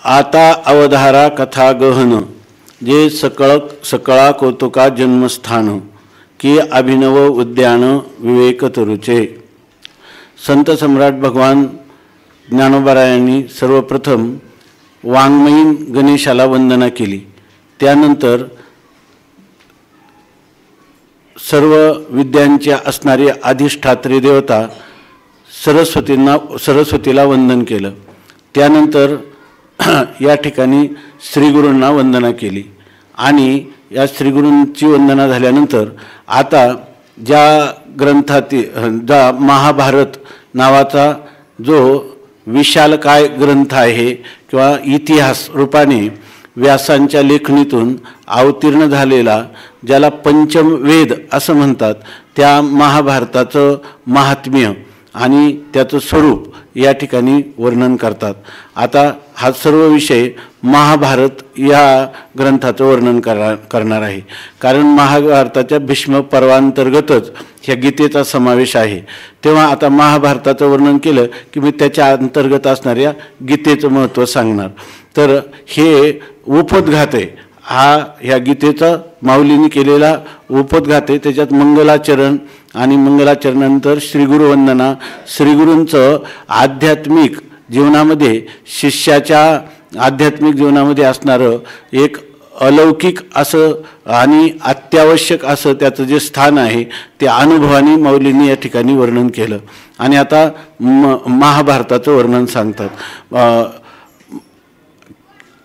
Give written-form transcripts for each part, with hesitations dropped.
आता अवधारा कथा गहन जे सकळा कौतुका जन्मस्थान की अभिनव उद्यान विवेक तरुचे। संत सम्राट भगवान ज्ञानोबारायांनी सर्वप्रथम वाङ्मयीन गणेशाला वंदना केली। त्यानंतर सर्व विद्यांच्या असणारी अधिष्ठात्री देवता सरस्वतीला वंदन केलं। त्यानंतर या ठिकाणी श्रीगुरूंना वंदना केली आणि या श्रीगुरूंची वंदना झाल्यानंतर आता ज्या ग्रंथातील ज्या महाभारत नावाचा जो विशालकाय ग्रंथ आहे किंवा इतिहास रूपाने व्यासांच्या लेखणीतून अवतीर्ण झालेला ज्याला पंचम वेद असं म्हणतात, त्या महाभारताचं महात्म्य आणि त्याचं स्वरूप या ठिकाणी वर्णन करतात। आता हा सर्व विषय महाभारत या ग्रंथाचं वर्णन करणार आहे, कारण महाभारताच्या भीष्म पर्वांतर्गतच ह्या गीतेचा समावेश आहे। तेव्हा आता महाभारताचं वर्णन केलं की मी त्याच्या अंतर्गत असणाऱ्या गीतेचं महत्त्व सांगणार। तर हे उपोद्घात आहे, हा ह्या गीतेचा माऊलींनी केलेला उपोद्घात आहे। त्याच्यात मंगलाचरण आणि मंगलाचरणानंतर श्रीगुरु वंदना, श्रीगुरूंचं आध्यात्मिक जीवनामध्ये शिष्याच्या आध्यात्मिक जीवनामध्ये असणारं एक अलौकिक असं आणि अत्यावश्यक असं त्याचं जे स्थान आहे ते अनुभवानी माऊलींनी या ठिकाणी वर्णन केलं। आणि आता महाभारताचं वर्णन सांगतात।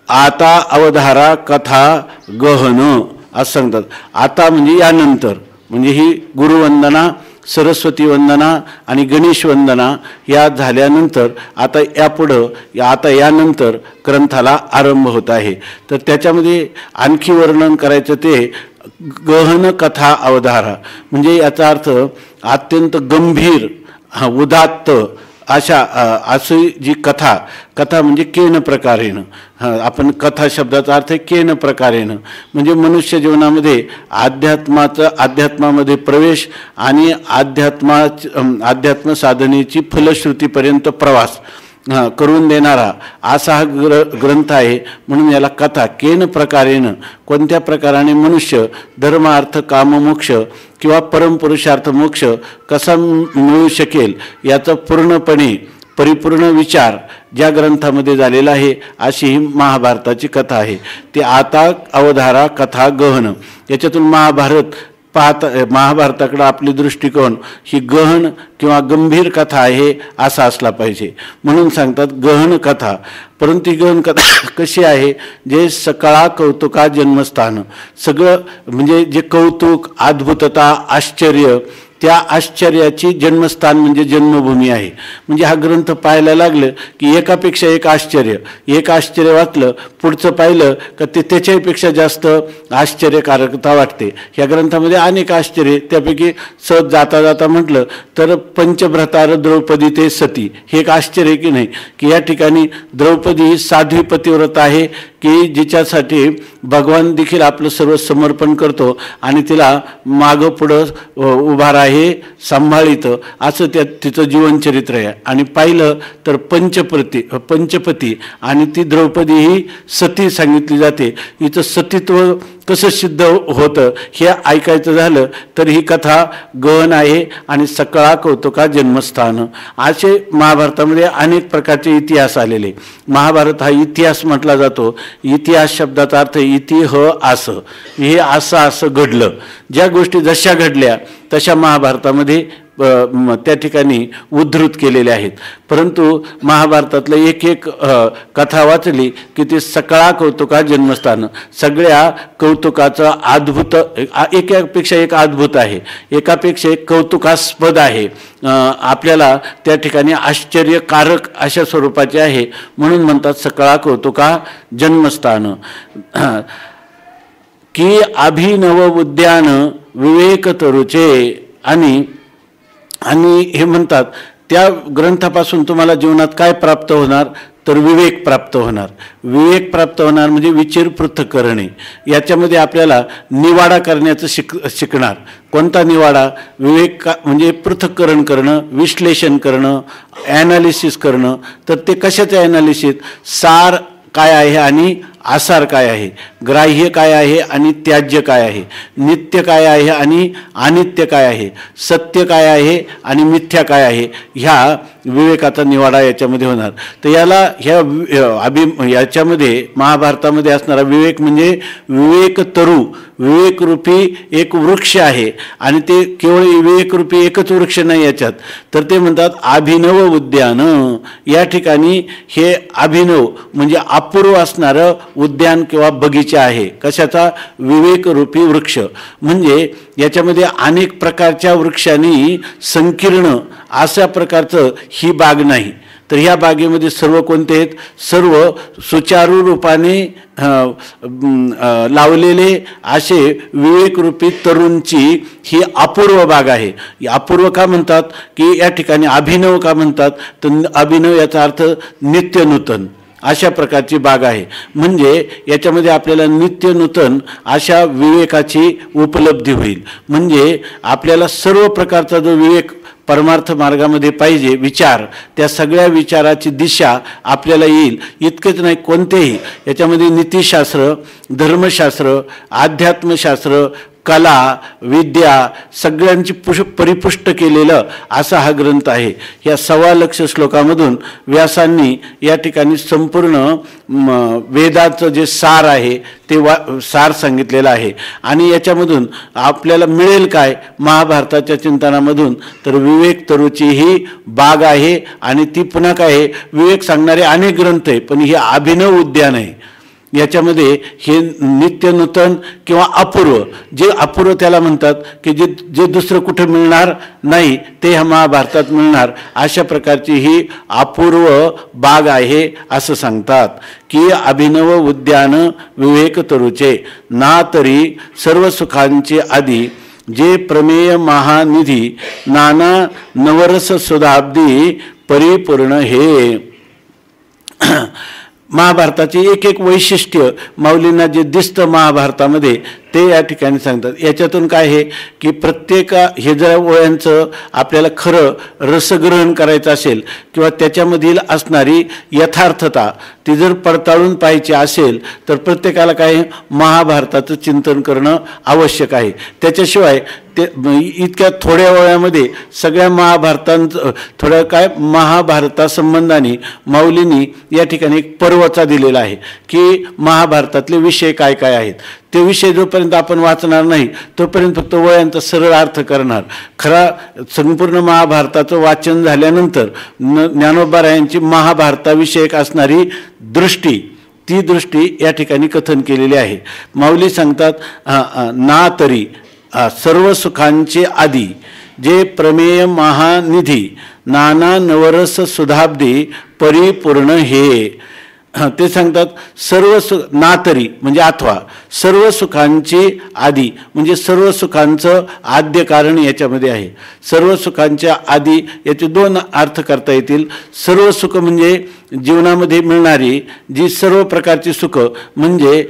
आता अवधारा कथा गहन असं सांगतात। आता म्हणजे यानंतर, म्हणजे ही गुरुवंदना, सरस्वती वंदना आणि गणेश वंदना या झाल्यानंतर आता यापुढं आता यानंतर ग्रंथाला आरंभ होत आहे। तर त्याच्यामध्ये आणखी वर्णन करायचं ते गहन कथा अवधारा, म्हणजे याचा अर्थ अत्यंत गंभीर उदात्त अशा अशी जी कथा म्हणजे केन प्रकारेनं, आपण कथा शब्दाचा अर्थ आहे केन प्रकारेनं, म्हणजे मनुष्य जीवनामध्ये अध्यात्मामध्ये प्रवेश आणि अध्यात्म साधनेची फलश्रुतीपर्यंत प्रवास करून देणारा असा हा ग्रंथ आहे। म्हणून याला कथा केन प्रकारेनं, कोणत्या प्रकाराने मनुष्य धर्म अर्थ काम मोक्ष किंवा परमपुरुषार्थ मोक्ष कसा मिळू शकेल याचा पूर्णपणे परिपूर्ण विचार ज्या ग्रंथामध्ये झालेला आहे अशी ही महाभारताची कथा आहे। ती आता अवधारा कथा गहन, याच्यातून महाभारताकडे आपली दृष्टिकोन ही गहन किंवा गंभीर कथा आहे असा असला पाहिजे, म्हणून सांगतात गहन कथा। परंतु गहन कथा कशी आहे, जे सकळा कौतुका जन्मस्थान, सगळं म्हणजे जे कौतुक अद्भुतता आश्चर्य, त्या आश्चर्याची जन्मस्थान म्हणजे जन्मभूमी आहे। म्हणजे हा ग्रंथ पाहायला लागलं की एकापेक्षा एक आश्चर्य वाटलं, पुढचं पाहिलं का ते त्याच्यापेक्षा जास्त आश्चर्यकारकता वाटते। ह्या ग्रंथामध्ये अनेक आश्चर्य, त्यापैकी सहज जाता जाता म्हटलं तर पंचभ्रतार द्रौपदी ते सती हे एक आश्चर्य की नाही, की या ठिकाणी द्रौपदी ही साध्वी पतिव्रत आहे की जिच्यासाठी भगवान देखील आपलं सर्व समर्पण करतो आणि तिला मागं पुढं उभा आहे सांभाळितं असं तिचं जीवनचरित्र आहे। आणि पाहिलं तर पंचपती आणि ती द्रौपदी ही सती सांगितली जाते। हिचं सतीत्व कसं सिद्ध होतं हे ऐकायचं झालं तर ही कथा गहन आहे आणि सकळा कौतुका जन्मस्थान। असे महाभारतामध्ये अनेक प्रकारचे इतिहास आलेले। महाभारत हा इतिहास म्हटला जातो। इतिहास शब्दाचा अर्थ असं, हे असं घडलं, ज्या गोष्टी जशा घडल्या तशा महाभारतामध्ये त्या ठिकाणी उद्धृत केलेले आहेत। परंतु महाभारतातलं एक कथा वाचली की ती सकळा कौतुका जन्मस्थान, सगळ्या कौतुकाचं अद्भुत, एकापेक्षा एक अद्भुत आहे, एकापेक्षा एक कौतुकास्पद आहे, आपल्याला त्या ठिकाणी आश्चर्यकारक अशा स्वरूपाचे आहे, म्हणून म्हणतात सकळा कौतुका जन्मस्थान। की अभिनव उद्यान विवेक तरुचे, आणि हे म्हणतात त्या ग्रंथापासून तुम्हाला जीवनात काय प्राप्त होणार तर विवेक प्राप्त होणार। विवेक प्राप्त होणार म्हणजे विचार पृथक करणे, याच्यामध्ये आपल्याला निवाडा करण्याचं शिकणार। कोणता निवाडा? विवेक म्हणजे पृथक्करण करणं, विश्लेषण करणं, ॲनालिसिस करणं। तर ते कशाचं ॲनालिसिस? सार काय आहे आणि आसार काय आहे, ग्राह्य काय आहे आणि त्याज्य काय आहे, नित्य काय आहे आणि अनित्य काय आहे, सत्य काय आहे आणि मिथ्या काय आहे, ह्या विवेकाचा निवाडा याच्यामध्ये होणार. तर याच्यामध्ये महाभारतामध्ये असणारा विवेक म्हणजे विवेक तरू, विवेकरूपी एक वृक्ष आहे. आणि ते केवळ विवेकरूपी एकच वृक्ष नाही याच्यात, तर ते म्हणतात अभिनव उद्यान. या ठिकाणी हे अभिनव म्हणजे अपूर्व असणारं उद्यान किंवा बगीचा आहे. कशाचा? विवेकरूपी वृक्ष. म्हणजे याच्यामध्ये अनेक प्रकारच्या वृक्षांनी संकीर्ण अशा प्रकारचं ही बाग नाही. तर ह्या बागेमध्ये सर्व कोणते आहेत? सर्व सुचारू रूपाने लावलेले असे विवेकरूपी तरुणची ही अपूर्व बाग आहे. अपूर्व का म्हणतात की या ठिकाणी अभिनव का म्हणतात? तर अभिनव याचा अर्थ नित्य नूतन अशा प्रकारची बाग आहे. म्हणजे याच्यामध्ये आपल्याला नित्य नूतन अशा विवेकाची उपलब्धी होईल. म्हणजे आपल्याला सर्व प्रकारचा जो विवेक परमार्थ मार्गामध्ये पाहिजे विचार, त्या सगळ्या विचाराची दिशा आपल्याला येईल. इतकेच नाही, कोणतेही याच्यामध्ये नीतिशास्त्र, धर्मशास्त्र, अध्यात्मशास्त्र, कला, विद्या सगळ्यांची परिपुष्ट केलेलं असा हा ग्रंथ आहे. या 1.25 लाख श्लोकामधून व्यासांनी या ठिकाणी संपूर्ण वेदाचं जे सार आहे ते सार सांगितलेलं आहे. आणि याच्यामधून आपल्याला मिळेल काय महाभारताच्या चिंतनामधून? तर विवेक तरुची ही बाग आहे. आणि ती पुन्हा काय आहे? विवेक सांगणारे अनेक ग्रंथ आहे, पण हे अभिनव उद्यान आहे. याच्यामध्ये हे नित्य नूतन किंवा अपूर्व, जे अपूर्व त्याला म्हणतात की जे दुसरं कुठे मिळणार नाही ते ह्या महाभारतात मिळणार, अशा प्रकारची ही अपूर्व बाग आहे असं सांगतात. की अभिनव उद्यान विवेक तरुचे, ना तरी सर्व सुखांचे आधी जे प्रमेय महानिधी, नाना नवरस सुधाब्दी परिपूर्ण हे. महाभारताचे एक एक वैशिष्ट्य माऊलींना जे दिसतं महाभारतामध्ये ते या ठिकाणी सांगतात. याच्यातून काय आहे की प्रत्येक हे जर वयांचं आपल्याला खरं रसग्रहण करायचं असेल किंवा त्याच्यामधील असणारी यथार्थता ती जर पडताळून पाहायची असेल तर प्रत्येकाला काय महाभारताचं चिंतन करणं आवश्यक आहे. त्याच्याशिवाय ते इतक्या थोड्या वयामध्ये सगळ्या महाभारतांचं थोड्या काय महाभारतासंबंधाने माऊलींनी या ठिकाणी एक पर्वचा दिलेला आहे की महाभारतातले विषय काय काय आहेत. ते विषय जोपर्यंत आपण वाचणार नाही तोपर्यंत फक्त वयांचा सरळ अर्थ करणार. खरा संपूर्ण महाभारताचं वाचन झाल्यानंतर ज्ञानोबारायांची महाभारताविषयक असणारी दृष्टी, ती दृष्टी या ठिकाणी कथन केलेली आहे. माऊली सांगतात ना तरी सर्व सुखांचे आधी जे प्रमेय महानिधी, नाना नवरस सुधाब्दी परिपूर्ण हे. ते सांगतात सर्व ना तरी म्हणजे अथवा सर्व सुखांचे आधी म्हणजे सर्व सुखांचं आद्य कारण याच्यामध्ये आहे. सर्व सुखांच्या आधी याचे 2 अर्थ करता येतील. सर्व सुख म्हणजे जीवनामध्ये मिळणारी जी सर्व प्रकारची सुख म्हणजे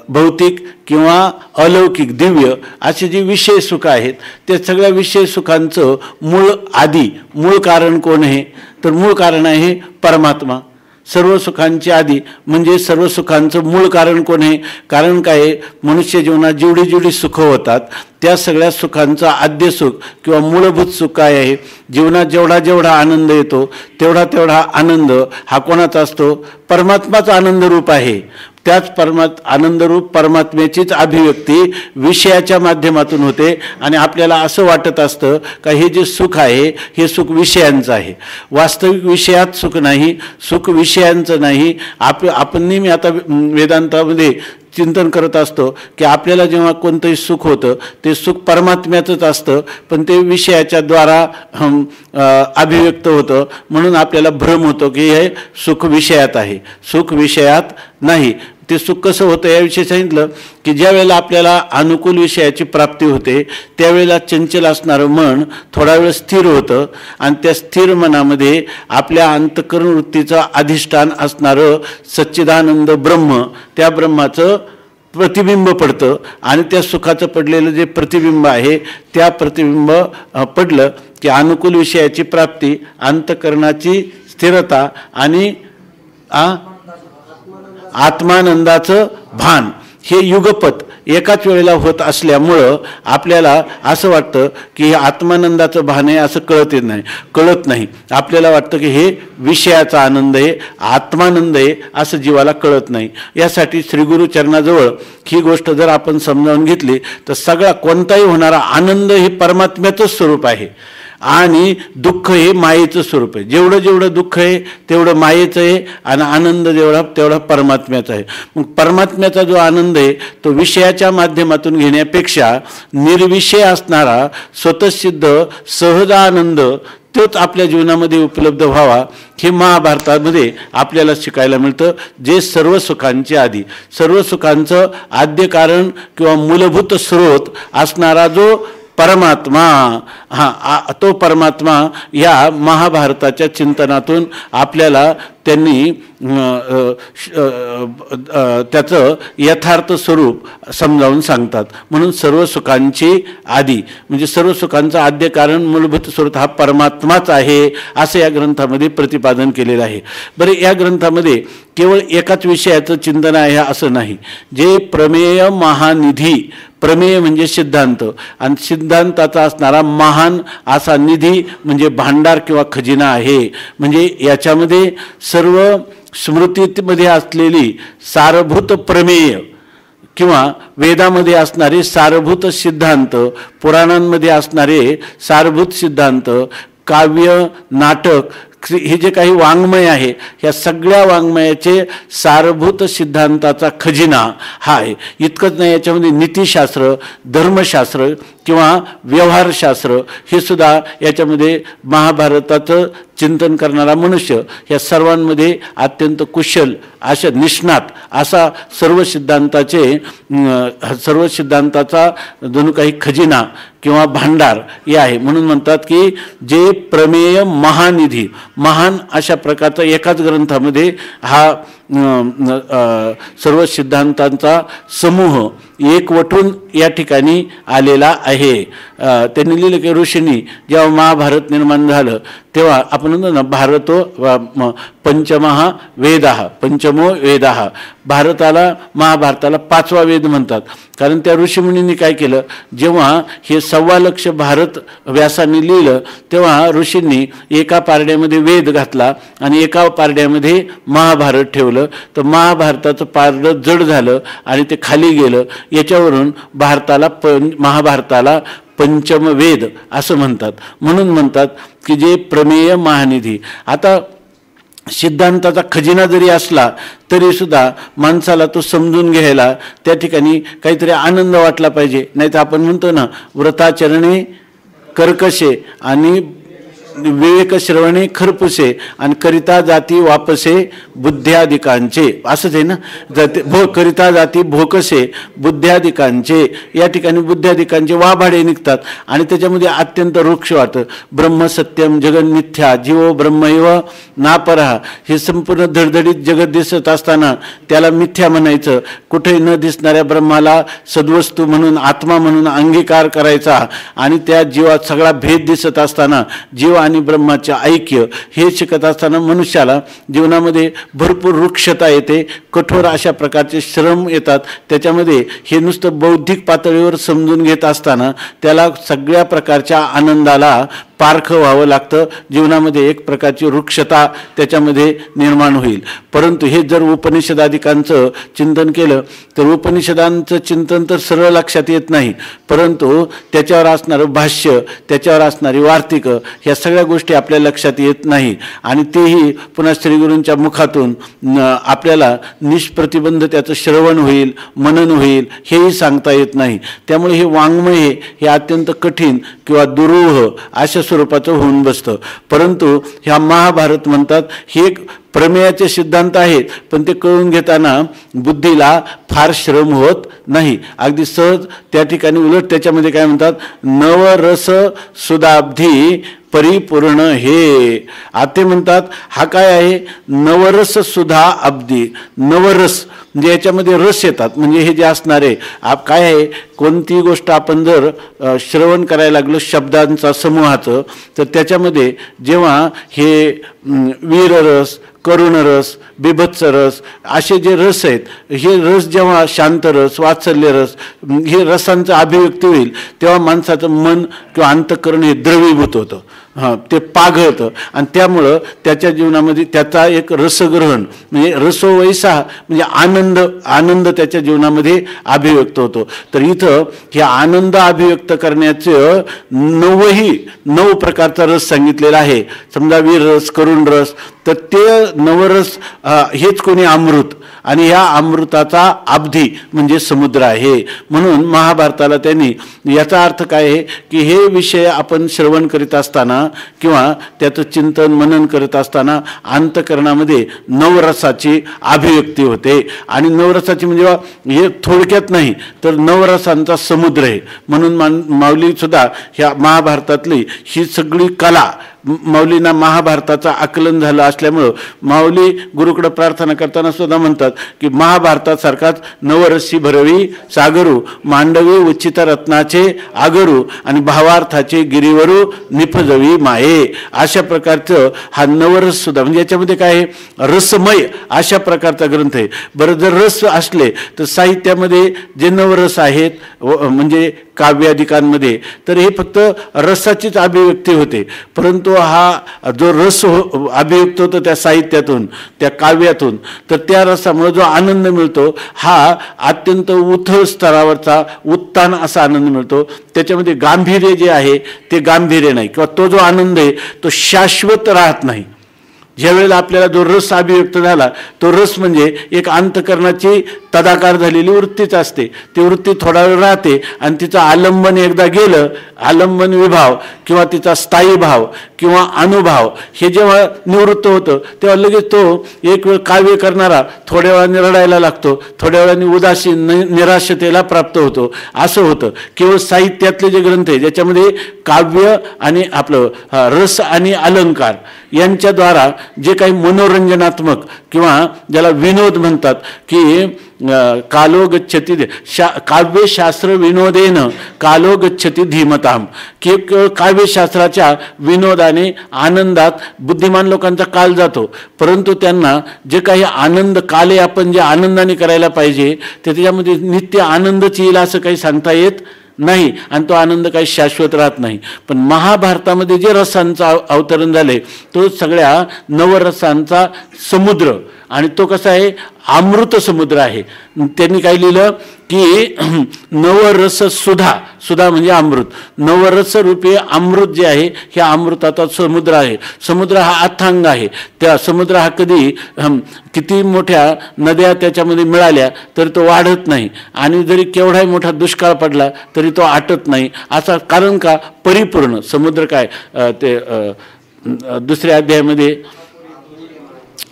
भौतिक किंवा अलौकिक दिव्य असे जे विषय सुख आहेत ते सगळ्या विषय सुखांचं मूळ आधी मूळ कारण कोण आहे? तर मूळ कारण आहे परमात्मा. सर्व सुखांची आधी म्हणजे सर्व सुखांचं मूळ कारण कोण आहे? कारण काय आहे? मनुष्य जीवनात जेवढी जेवढी सुखं होतात त्या सगळ्या सुखांचं आद्य सुख किंवा मूलभूत सुख काय आहे? जीवनात जेवढा जेवढा आनंद येतो तेवढा तेवढा आनंद हा कोणाचा असतो? परमात्माचा आनंद रूप आहे. त्याच आनंदरूप परमात्म्याचीच अभिव्यक्ती विषयाच्या माध्यमातून होते. आणि आपल्याला असं वाटत असतं का हे जे सुख आहे हे सुख विषयांचं आहे. वास्तविक विषयात सुख नाही, सुख विषयांचं नाही. आपण नेहमी आता वेदांतामध्ये चिंतन करत असतो की आपल्याला जेव्हा कोणतंही सुख होतं ते सुख परमात्म्याचंच असतं, पण ते विषयाच्या द्वारा अभिव्यक्त होतं. म्हणून आपल्याला भ्रम होतो की हे सुख विषयात आहे, सुख विषयात नाही. ते सुख कसं होतं याविषयी सांगितलं की ज्या वेळेला आपल्याला अनुकूल विषयाची प्राप्ती होते त्यावेळेला चंचल असणारं मन थोडा वेळ स्थिर होतं आणि त्या स्थिर मनामध्ये आपल्या अंतःकरण वृत्तीचं अधिष्ठान असणारं सच्चिदानंद ब्रह्म, त्या ब्रह्माचं प्रतिबिंब पडतं. आणि त्या सुखाचं पडलेलं जे प्रतिबिंब आहे त्या प्रतिबिंब पडलं की अनुकूल विषयाची प्राप्ती, अंतःकरणाची स्थिरता आणि आत्मानंदाचं भान हे युगपत एकाच वेळेला होत असल्यामुळं आपल्याला असं वाटतं की हे आत्मानंदाचं भान आहे असं कळत नाही. आपल्याला वाटतं की हे विषयाचा आनंद आहे, आत्मानंद आहे असं जीवाला कळत नाही. यासाठी श्रीगुरु चरणाजवळ ही गोष्ट जर आपण समजावून घेतली तर सगळा कोणताही होणारा आनंद हे परमात्म्याचंच स्वरूप आहे आणि दुःख हे मायेचं स्वरूप आहे. जेवढं जेवढं दुःख आहे तेवढं मायेचं आहे आणि आनंद जेवढा तेवढा परमात्म्याचा आहे. मग परमात्म्याचा जो आनंद आहे तो विषयाच्या माध्यमातून घेण्यापेक्षा निर्विषय असणारा स्वतःसिद्ध सहज आनंद तोच आपल्या जीवनामध्ये उपलब्ध व्हावा हे महाभारतामध्ये आपल्याला शिकायला मिळतं. जे सर्व सुखांचे आधी, सर्व सुखांचं आद्य कारण किंवा मूलभूत स्रोत असणारा जो परमात्मा, तो परमात्मा या महाभारताच्या चिंतनातून आपल्याला त्यांनी त्याचं यथार्थ स्वरूप समजावून सांगतात. म्हणून सर्व सुखांची आदी म्हणजे सर्व सुखांचं आद्य कारण मूलभूत स्रोत हा परमात्माच आहे असं या ग्रंथामध्ये प्रतिपादन केलेलं आहे. बरं, या ग्रंथामध्ये केवळ एकाच विषयाचं चिंतन आहे असं नाही. जे प्रमेय महानिधी, प्रमेय म्हणजे सिद्धांत आणि सिद्धांताचा असणारा महान असा निधी म्हणजे भांडार किंवा खजिना आहे. म्हणजे याच्यामध्ये सर्व स्मृतीमध्ये असलेली सारभूत प्रमेय किंवा वेदामध्ये असणारे सारभूत सिद्धांत, पुराणांमध्ये असणारे सारभूत सिद्धांत, काव्य, नाटक हे जे काही वाङ्मय आहे ह्या सगळ्या वाङ्मयाचे सारभूत सिद्धांताचा खजिना हा आहे. इतकंच नाही, याच्यामध्ये नीतिशास्त्र, धर्मशास्त्र किंवा व्यवहारशास्त्र हे सुद्धा याच्यामध्ये महाभारताचं चिंतन करणारा मनुष्य या सर्वांमध्ये अत्यंत कुशल अशा निष्णात असा सर्व सिद्धांताचा जणू काही खजिना किंवा भांडार हे आहे. म्हणून म्हणतात की जे प्रमेय महानिधी, महान अशा प्रकारचा एकाच ग्रंथामध्ये हा सर्व सिद्धांतांचा समूह एकवटून या ठिकाणी आलेला आहे. त्यांनी लिहिलं की ऋषींनी जेव्हा महाभारत निर्माण झालं तेव्हा आपण म्हणतो ना भारतो पंचमहा वेदाः, पंचमो वेदाः. महाभारताला 5वा वेद म्हणतात. कारण त्या ऋषीमुनींनी काय केलं, जेव्हा हे 1.25 लाख भारत व्यासांनी लिहिलं तेव्हा ऋषींनी एका पारड्यामध्ये वेद घातला आणि एका पारड्यामध्ये महाभारत ठेवलं. तर महाभारताचं पारडं जड झालं आणि ते खाली गेलं. याच्यावरून महाभारताला पंचम वेद असं म्हणतात. म्हणून म्हणतात की जे प्रमेय महानिधी. आता सिद्धांताचा खजिना जरी असला तरी सुद्धा माणसाला तो समजून घ्यायला त्या ठिकाणी काहीतरी आनंद वाटला पाहिजे. नाही तर आपण म्हणतो ना, व्रताचरणे कर्कशे आणि विवेक श्रवणे खरपुसे आणि करिता जाती वापसे बुद्ध्याधिकांचे, असंच आहे ना. करिता जाती भोकसे बुद्ध्याधिकांचे. या ठिकाणी बुद्ध्याधिकांचे वाभाडे निघतात आणि त्याच्यामध्ये अत्यंत वृक्ष वाटतं. ब्रह्म सत्यम जगन मिथ्या जीवो ब्रह्मैव नापरहा. हे संपूर्ण धडधडीत जगत दिसत असताना त्याला मिथ्या म्हणायचं. कुठेही न दिसणाऱ्या ब्रह्माला सद्वस्तू म्हणून, आत्मा म्हणून अंगीकार करायचा आणि त्या जीवात सगळा भेद दिसत असताना जीव आणि ब्रह्माचे ऐक्य हे शिकत असताना मनुष्याला जीवनामध्ये भरपूर वृक्षता येते, कठोर अशा प्रकारचे श्रम येतात. त्याच्यामध्ये हे नुसतं बौद्धिक पातळीवर समजून घेत असताना त्याला सगळ्या प्रकारच्या आनंदाला पारखं व्हावं लागतं. जीवनामध्ये एक प्रकारची वृक्षता त्याच्यामध्ये निर्माण होईल. परंतु हे जर उपनिषदाधिकांचं चिंतन केलं तर उपनिषदांचं चिंतन तर सरळ लक्षात येत नाही, परंतु त्याच्यावर असणारं भाष्य, त्याच्यावर असणारी वार्तिकं ह्या सगळ्या गोष्टी आपल्या लक्षात येत नाही आणि तेही पुन्हा श्रीगुरूंच्या मुखातून आपल्याला निष्प्रतिबंध त्याचं श्रवण होईल, मनन होईल हेही सांगता येत नाही. त्यामुळे हे वाङ्मय हे अत्यंत कठीण किंवा दुरूह अशा स्वरूपाचं होऊन बसतं. परंतु ह्या महाभारत म्हणतात हे एक प्रमेयाचे सिद्धांत आहेत, पण ते कळून घेताना बुद्धीला फार श्रम होत नाही, अगदी सहज त्या ठिकाणी. उलट त्याच्यामध्ये काय म्हणतात, नवरस सुधाब्धी परिपूर्ण हे. आता म्हणतात हा काय आहे, नवरस सुधा अब्धी. नवरस म्हणजे याच्यामध्ये रस येतात. म्हणजे हे जे असणारे काय आहे, कोणती गोष्ट आपण जर श्रवण करायला लागलो शब्दांचा समूहाचं, तर त्याच्यामध्ये जेव्हा हे वीररस, करुण रस, बिभत्स रस, असे जे रस आहेत, हे रस जेव्हा शांत रस, वात्सल्य रस, हे रसांचं अभिव्यक्ती होईल तेव्हा माणसाचं मन किंवा अंतःकरण हे द्रवीभूत होतं, ते पाघळतं आणि त्यामुळं त्याच्या जीवनामध्ये त्याचा एक रसग्रहण म्हणजे रसो वैसा म्हणजे आनंद त्याच्या जीवनामध्ये अभिव्यक्त होतो. तर इथं हे आनंद अभिव्यक्त करण्याचं 9 प्रकारचा रस सांगितलेला आहे. समजा वीर रस, करुण रस, तर ते नवरस हेच कोणी अमृत आणि या अमृताचा अब्धी म्हणजे समुद्र आहे. म्हणून महाभारताला त्यांनी याचा अर्थ काय आहे की हे विषय आपण श्रवण करीत असताना किंवा त्याचं चिंतन मनन करत असताना अंतःकरणामध्ये नवरसाची अभिव्यक्ती होते. आणि नवरसाची म्हणजे हे थोडक्यात नाही तर नवरसांचा समुद्र आहे. म्हणून माऊली सुद्धा ह्या महाभारतातली ही सगळी कला माऊलींना महाभारताचं आकलन झालं असल्यामुळं माऊली गुरुकडे प्रार्थना करताना सुद्धा म्हणतात की महाभारतासारखाच नवरसी भरवी सागरू, मांडवी उच्चित रत्नाचे आगरू आणि भावार्थाचे गिरीवरू निफजवी माये. अशा प्रकारचं हा नवरस सुद्धा म्हणजे याच्यामध्ये काय आहे, रसमय अशा प्रकारचा ग्रंथ आहे. बरं, जर रस असले तर साहित्यामध्ये जे नवरस आहेत म्हणजे काव्यादिकांमध्ये तर हे फक्त रसाचीच अभिव्यक्ती होते. परंतु हा जो रस अभिव्यक्त होतो त्या साहित्यातून, त्या काव्यातून, तर त्या रसामुळे जो आनंद मिळतो हा अत्यंत उथळ स्तरावरचा उत्तान असा आनंद मिळतो. त्याच्यामध्ये गांभीर्य जे आहे ते गांभीर्य नाही किंवा तो जो आनंद आहे तो शाश्वत राहत नाही. ज्यावेळेला आपल्याला जो रस अभिव्यक्त झाला तो रस म्हणजे एक अंतःकरणाची तदाकार झालेली वृत्तीच असते. ती वृत्ती थोडा वेळ राहते आणि तिचं आलंबन एकदा गेलं, आलंबन विभाव किंवा तिचा स्थायी भाव किंवा अनुभव हे जेव्हा निवृत्त होतं तेव्हा लगेच तो एक वेळ काव्य करणारा थोड्या वेळाने रडायला लागतो, थोड्या वेळाने उदासीन निराशतेला प्राप्त होतो. असं होतं. केवळ साहित्यातले जे ग्रंथ आहे ज्याच्यामध्ये काव्य आणि आपलं रस आणि अलंकार यांच्याद्वारा जे काही मनोरंजनात्मक किंवा ज्याला विनोद म्हणतात की कालो गच्छती काव्यशास्त्र विनोदेन कालो गच्छती धीमताम, की काव्यशास्त्राच्या विनोदाने आनंदात बुद्धिमान लोकांचा काल जातो. परंतु त्यांना जे काही आनंद काले आपण जे आनंदाने करायला पाहिजे ते त्याच्यामध्ये नित्य आनंदच येईल असं काही सांगता येत नाही आणि तो आनंद काही शाश्वत राहत नाही. पण महाभारतामध्ये जे रसांचं अवतरण झालंय तो सगळ्या नवरसांचा समुद्र आणि तो कसा आहे, अमृत समुद्र आहे. त्यांनी काय लिहिलं की नवरस सुधा म्हणजे अमृत, नवरस रूपी अमृत जे आहे हे अमृताचा समुद्र आहे. समुद्र हा अथांग आहे. त्या समुद्र हा कधी किती मोठ्या नद्या त्याच्यामध्ये मिळाल्या तरी तो वाढत नाही आणि जरी केवढाही मोठा दुष्काळ पडला तरी तो आटत नाही. असा कारण का, परिपूर्ण समुद्र काय ते दुसऱ्या अध्यायामध्ये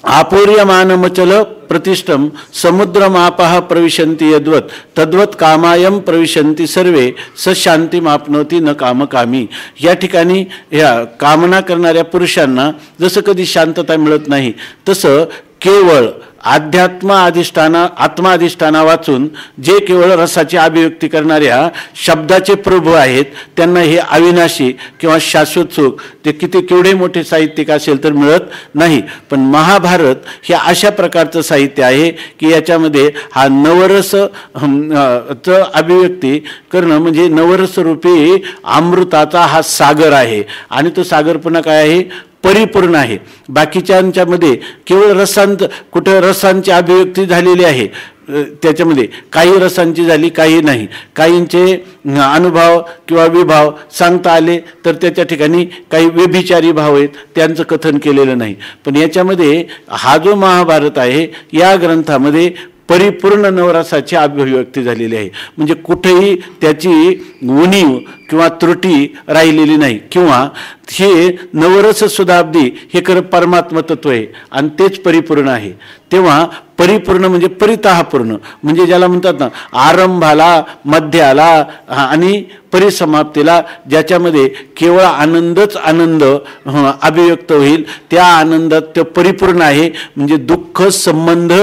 आपूर्यमानमचल प्रतिष्ठम समुद्रमापः प्रविशन्ति यद्वत् तद्वत् कामायम प्रविशन्ति सर्वे स शांतिमाप्नोति न कामकामी. या ठिकाणी या कामना करणाऱ्या पुरुषांना जसं कधी शांतता मिळत नाही तसं केवळ आत्माधिष्ठाना वाचून जे केवळ रसाची अभिव्यक्ती करणाऱ्या शब्दाचे प्रभू आहेत त्यांना हे अविनाशी किंवा शाश्वत सुख ते केवढे मोठे साहित्यिक असेल तर मिळत नाही. पण महाभारत हे अशा प्रकारचं साहित्य आहे की याच्यामध्ये हा नवरस अभिव्यक्ती करणं म्हणजे नवरस रूपी अमृताचा हा सागर आहे आणि तो सागर पुन्हा काय आहे, परिपूर्ण आहे. बाकीच्यांच्यामध्ये केवळ कुठं रसांची अभिव्यक्ती झालेली आहे, त्याच्यामध्ये काही रसांची झाली काही नाही. काहींचे अनुभव किंवा विभाव सांगता आले तर त्याच्या ठिकाणी काही व्यभिचारी भाव आहेत त्यांचं कथन केलेलं नाही. पण याच्यामध्ये हा जो महाभारत आहे या ग्रंथामध्ये परिपूर्ण नवरसाची अभिव्यक्ती झालेली आहे. म्हणजे कुठेही त्याची उणीव किंवा त्रुटी राहिलेली नाही. किंवा हे नवरस सुधाब्दी हे खरं परमात्म तत्व आहे आणि तेच परिपूर्ण आहे. तेव्हा परिपूर्ण म्हणजे परितापूर्ण म्हणजे ज्याला म्हणतात ना आरंभाला, मध्याला आणि परिसमाप्तीला ज्याच्यामध्ये केवळ आनंदच आनंद अभिव्यक्त होईल त्या आनंदात तो परिपूर्ण आहे. म्हणजे दुःख संबंध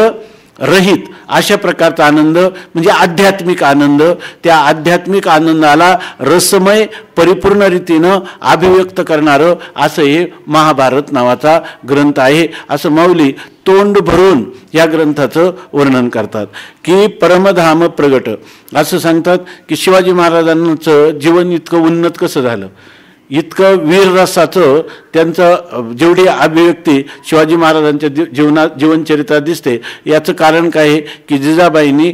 रहित अशा प्रकारचा आनंद म्हणजे आध्यात्मिक आनंद, त्या आध्यात्मिक आनंदाला रसमय परिपूर्ण रीतीनं अभिव्यक्त करणारं असं हे महाभारत नावाचा ग्रंथ आहे, असं माऊली तोंड भरून या ग्रंथाचं वर्णन करतात. की परमधाम प्रगट असं सांगतात की शिवाजी महाराजांचं जीवन इतकं उन्नत कसं झालं, इतकं वीररसाचं त्यांचं जेवढी अभिव्यक्ती शिवाजी महाराजांच्या जीवनचरित्रात दिसते, याचं कारण काय आहे की जिजाबाईंनी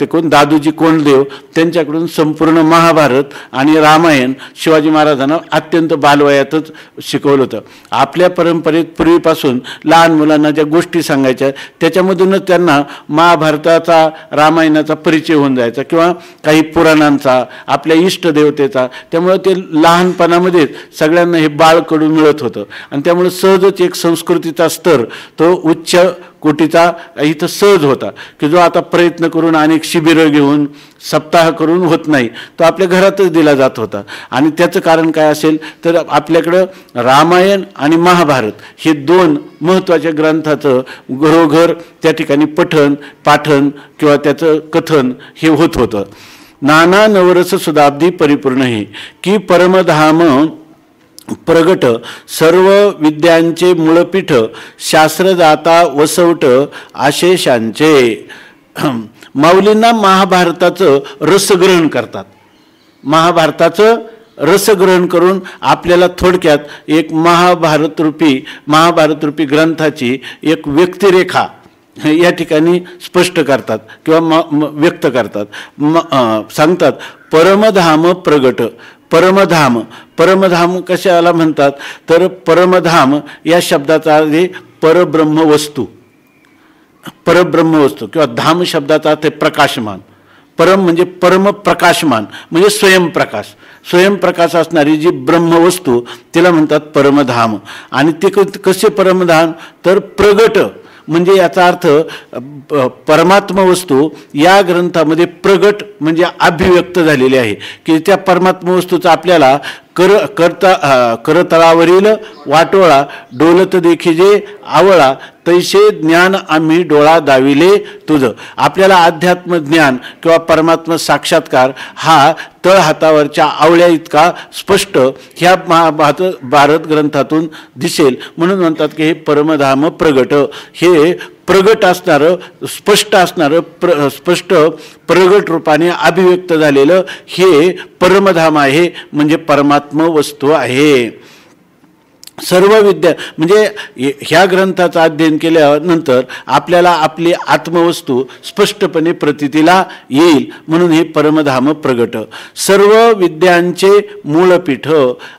ते कोण दादूजी कोंडदेव त्यांच्याकडून संपूर्ण महाभारत आणि रामायण शिवाजी महाराजांना अत्यंत बालवयातच शिकवलं होतं. आपल्या परंपरेत पूर्वीपासून लहान मुलांना ज्या गोष्टी सांगायच्या त्याच्यामधूनच त्यांना महाभारताचा रामायणाचा परिचय होऊन जायचा किंवा काही पुराणांचा, आपल्या इष्टदेवतेचा. त्यामुळे ते लहानपणामध्येच सगळ्यांना हे बाळकडून मिळत होतं आणि त्यामुळे सहजच एक संस्कृतीचा स्तर तो उच्च कोटीचा इथं सहज होता की जो आता प्रयत्न करून अनेक शिबिरं घेऊन सप्ताह करून होत नाही, तो आपल्या घरातच दिला जात होता. आणि त्याचं कारण काय असेल तर आपल्याकडं रामायण आणि महाभारत हे दोन महत्त्वाच्या ग्रंथाचं घरोघर त्या ठिकाणी पठण पाठन किंवा त्याचं कथन हे होत होतं. नाना नवरस सुधाब्दी परिपूर्ण हे की परमधाम प्रगट सर्व विद्यांचे मूळपीठ शास्त्रदाता वसवट आशेषांचे. माऊलींना महाभारताचं रसग्रहण करतात. महाभारताचं रसग्रहण करून आपल्याला थोडक्यात एक महाभारत रूपी ग्रंथाची एक व्यक्तिरेखा या ठिकाणी स्पष्ट करतात किंवा व्यक्त करतात. सांगतात परमधाम प्रगट. परमधाम कशाला म्हणतात तर परमधाम या शब्दाचा अर्थ परब्रह्म वस्तू किंवा धाम शब्दाचा अर्थ प्रकाशमान. परम म्हणजे परम प्रकाशमान म्हणजे स्वयंप्रकाश असणारी जी ब्रह्मवस्तू तिला म्हणतात परमधाम. आणि ते कसे परमधाम तर प्रगट म्हणजे याचा अर्थ परमात्मा वस्तू या ग्रंथामध्ये प्रगट म्हणजे अभिव्यक्त झालेली आहे की त्या परमात्मा वस्तूचा आपल्याला करतळावरील वाटोळा डोलत देखिजे आवळा तैसे ज्ञान आम्ही डोळा दाविले तुझं. आपल्याला अध्यात्म ज्ञान किंवा परमात्मा साक्षात्कार हा तळ हातावरच्या आवळ्या इतका स्पष्ट ह्या भारत ग्रंथातून दिसेल. म्हणून म्हणतात की हे परमधाम प्रगट, हे प्रगट असणारं स्पष्ट असणारं स्पष्ट प्रगट रूपाने अभिव्यक्त झालेलं हे परमधाम आहे म्हणजे परमात्मा वस्तू आहे. सर्व विद्या म्हणजे ह्या ग्रंथाचं अध्ययन केल्यानंतर आपल्याला आपली आत्मवस्तू स्पष्टपणे प्रतीतीला येईल. म्हणून हे परमधाम प्रगट. सर्व विद्यांचे मूळपीठ.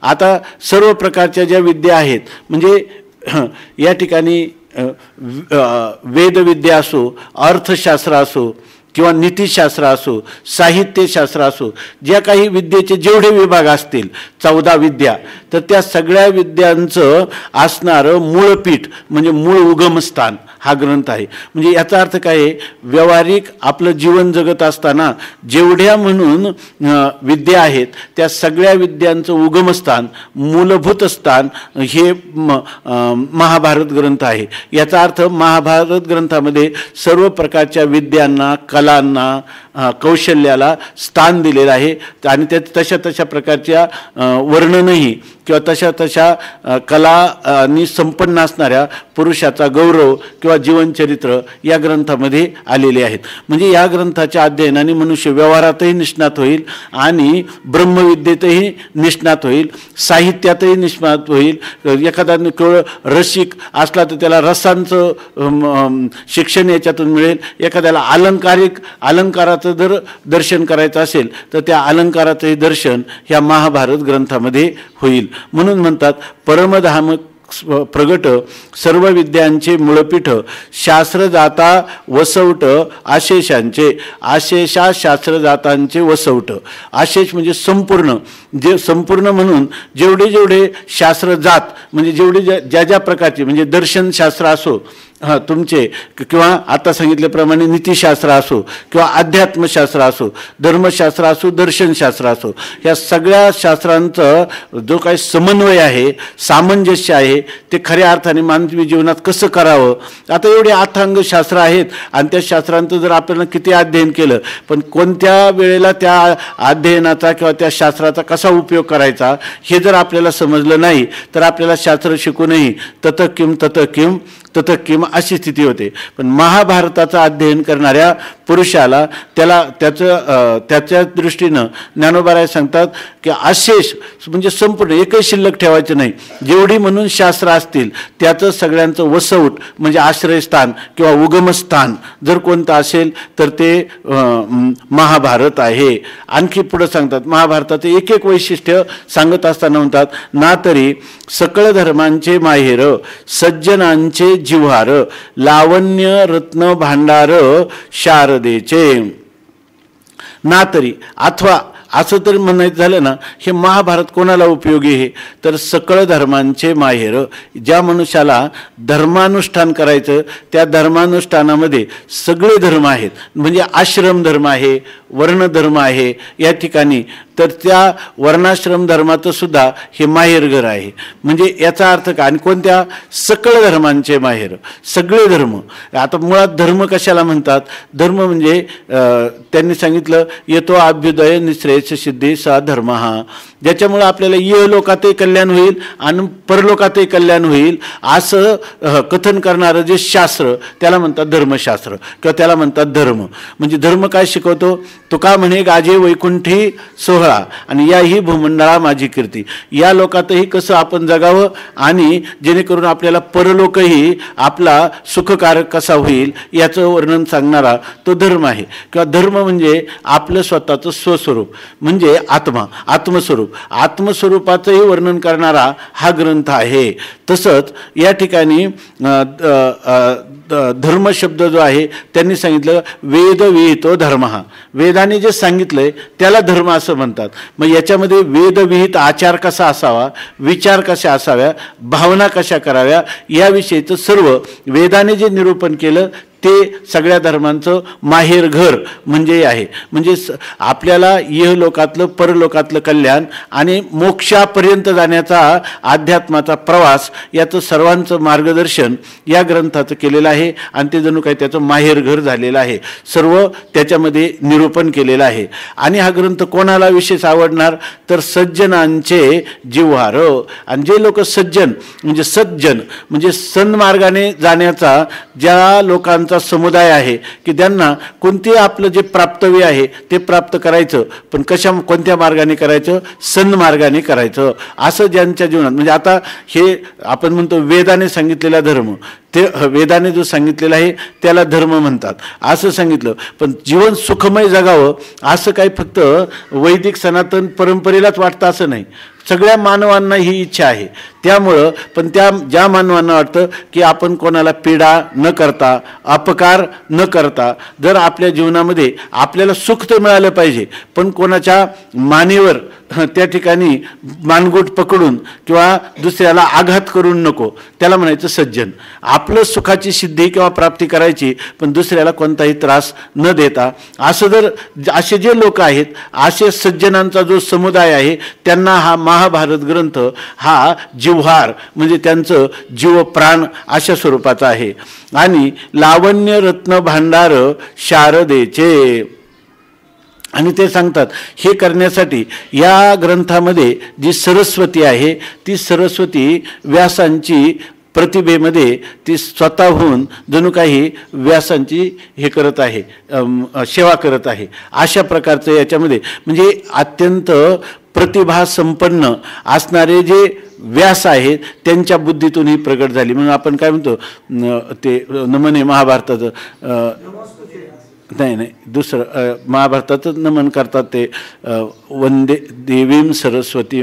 आता सर्व प्रकारच्या ज्या विद्या आहेत म्हणजे या ठिकाणी वेदविद्या असो, अर्थशास्त्र असो किंवा नीतिशास्त्र असो, साहित्यशास्त्र असो, ज्या काही विद्येचे जेवढे विभाग असतील 14 विद्या, तर त्या सगळ्या विद्यांचं असणारं मूळपीठ म्हणजे मूळ उगमस्थान हा ग्रंथ आहे. म्हणजे याचा अर्थ काय आहे, व्यावहारिक आपलं जीवन जगत असताना जेवढ्या म्हणून विद्या आहेत त्या सगळ्या विद्यांचं उगमस्थान मूलभूत स्थान हे महाभारत ग्रंथ आहे. याचा अर्थ महाभारत ग्रंथामध्ये सर्व प्रकारच्या विद्यांना, कलांना, कौशल्याला स्थान दिलेलं आहे आणि त्या तशा प्रकारच्या वर्णनही किंवा तशा कलांनी संपन्न असणाऱ्या पुरुषाचा गौरव किंवा जीवनचरित्र या ग्रंथामध्ये आलेले आहेत. म्हणजे या ग्रंथाच्या अध्ययनाने मनुष्य व्यवहारातही निष्णात होईल आणि ब्रह्मविद्येतही निष्णात होईल, साहित्यातही निष्णात होईल. एखादा केवळ रसिक असला तर त्याला रसांचं शिक्षण याच्यातून मिळेल. एखाद्याला अलंकाराचं जर दर्शन करायचं असेल तर त्या अलंकाराचंही दर्शन ह्या महाभारत ग्रंथामध्ये होईल. म्हणून म्हणतात परमधाम प्रगट सर्व विद्यांचे मूळपीठ शास्त्रदाता वसवट आशेषांचे. आशेषा शास्त्रदातांचे वसवट. आशेष म्हणजे संपूर्ण, जे संपूर्ण म्हणून जेवढे शास्त्रजात म्हणजे जेवढे ज्या प्रकारचे म्हणजे दर्शनशास्त्र असो तुमचे किंवा आता सांगितल्याप्रमाणे नीतिशास्त्र असो किंवा अध्यात्मशास्त्र असो, धर्मशास्त्र असो, दर्शनशास्त्र असो, या सगळ्या शास्त्रांचं जो काही समन्वय आहे, सामंजस्य आहे, ते खऱ्या अर्थाने मानवी जीवनात कसं करावं. आता एवढे अथांग शास्त्र आहेत आणि त्या शास्त्रांचं जर आपल्याला किती अध्ययन केलं, पण कोणत्या वेळेला त्या अध्ययनाचा किंवा त्या शास्त्राचा कसा उपयोग करायचा हे जर आपल्याला समजलं नाही तर आपल्याला शास्त्र शिकूनही तत किम अशी स्थिती होते. पण महाभारताचं अध्ययन करणाऱ्या पुरुषाला त्याच्या दृष्टीनं ज्ञानोबाराय सांगतात की अशेष म्हणजे संपूर्ण एकही शिल्लक ठेवायचं नाही. जेवढी म्हणून शास्त्र असतील त्याचं सगळ्यांचं वसवट म्हणजे आश्रयस्थान किंवा उगमस्थान जर कोणतं असेल तर ते महाभारत आहे. आणखी पुढे सांगतात महाभारताचं एक एक वैशिष्ट्य सांगत असताना म्हणतात, ना तरी सकळ धर्मांचे माहेर, सज्जनांचे जिव्हार, लावण्य रत्न भांडार शारदेचे. ना तरी अथवा असं तरी म्हणायचं झालं ना, हे महाभारत कोणाला उपयोगी आहे तर सकळ धर्मांचे माहेर. ज्या मनुष्याला धर्मानुष्ठान करायचं त्या धर्मानुष्ठानामध्ये सगळे धर्म आहेत, म्हणजे आश्रम धर्म आहे, वर्ण धर्म आहे या ठिकाणी, तर त्या वर्णाश्रम धर्माचं सुद्धा हे माहेरघर आहे. म्हणजे याचा अर्थ काय, आणि कोणत्या सकळ धर्मांचे माहेर, सगळे धर्म. आता मुळात धर्म कशाला म्हणतात, धर्म म्हणजे त्यांनी सांगितलं येतो अभ्युदय निश्रेयस सिद्धी सा धर्म हा, ज्याच्यामुळे आपल्याला इहलोकातही कल्याण होईल आणि परलोकातही कल्याण होईल असं कथन करणारं जे शास्त्र त्याला म्हणतात धर्मशास्त्र किंवा त्याला म्हणतात धर्म. म्हणजे धर्म काय शिकवतो, तुका म्हणे गाजे वैकुंठी सोहळा आणि याही भूमंडळा माझी कीर्ती. या लोकातही कसं आपण जगावं आणि जेणेकरून आपल्याला परलोकही आपला सुखकारक कसा होईल याचं वर्णन सांगणारा तो धर्म आहे. किंवा धर्म म्हणजे आपलं स्वतःचं स्वस्वरूप म्हणजे आत्मस्वरूप, आत्मस्वरूपाचंही वर्णन करणारा हा ग्रंथ आहे. तसंच या ठिकाणी धर्म शब्द जो आहे त्यांनी सांगितलं वेद विहितो धर्म. हा वेदाने जे सांगितलंय त्याला धर्म असं म्हणतात. मग याच्यामध्ये वेदविहित आचार कसा असावा, विचार कशा असाव्या, भावना कशा कराव्या याविषयीचं सर्व वेदाने जे निरूपण केलं ते सगळ्या धर्मांचं माहेरघर म्हणजे आहे. म्हणजे आपल्याला इहलोकातलं परलोकातलं कल्याण आणि मोक्षापर्यंत जाण्याचा अध्यात्माचा प्रवास याचं सर्वांचं मार्गदर्शन या ग्रंथाचं केलेलं आहे आणि ते जणू काही त्याचं माहेरघर झालेलं आहे. सर्व त्याच्यामध्ये निरूपण केलेलं आहे. आणि हा ग्रंथ कोणाला विशेष आवडणार तर सज्जनांचे जिव्हार. आणि जे लोक सज्जन म्हणजे सन्मार्गाने जाण्याचा ज्या लोकांचा समुदाय आहे की त्यांना कोणते आपलं जे प्राप्तव्य आहे ते प्राप्त करायचं, पण कोणत्या मार्गाने करायचं, सन्मार्गाने करायचं असं ज्यांच्या जीवनात. म्हणजे आता हे आपण म्हणतो वेदाने सांगितलेला धर्म, ते वेदाने जो सांगितलेला आहे त्याला धर्म म्हणतात असं सांगितलं. पण जीवन सुखमय जगावं असं काही फक्त वैदिक सनातन परंपरेलाच वाटतं असं नाही, सगळ्या मानवांना ही इच्छा आहे. त्यामुळं पण ज्या मानवांना वाटतं की आपण कोणाला पीडा न करता, अपकार न करता, जर आपल्या जीवनामध्ये आपल्याला सुख तर मिळालं पाहिजे पण कोणाच्या मानेवर त्या ठिकाणी मानगूट पकडून किंवा दुसऱ्याला आघात करून नको, त्याला म्हणायचं सज्जन. आपलं सुखाची सिद्धी किंवा प्राप्ती करायची पण दुसऱ्याला कोणताही त्रास न देता, असं जर असे जे लोक आहेत असे सज्जनांचा जो समुदाय आहे त्यांना हा महाभारत ग्रंथ हा जिव्हार म्हणजे त्यांचं जीव प्राण अशा स्वरूपाचा आहे. आणि लावण्य रत्न भांडार शारदेचे. आणि ते सांगतात हे करण्यासाठी या ग्रंथामध्ये जी सरस्वती आहे ती सरस्वती व्यासांची प्रतिभेमध्ये ती स्वतःहून जणू काही व्यासांची हे करत आहे, सेवा करत आहे. अशा प्रकारचं याच्यामध्ये म्हणजे अत्यंत प्रतिभा संपन्न असणारे जे व्यास आहेत त्यांच्या बुद्धीतून ही प्रगट झाली. म्हणून आपण काय म्हणतो ते नमन आहे महाभारताचं, नाही दुसरं महाभारताचं नमन करतात ते वंदे देवीं सरस्वती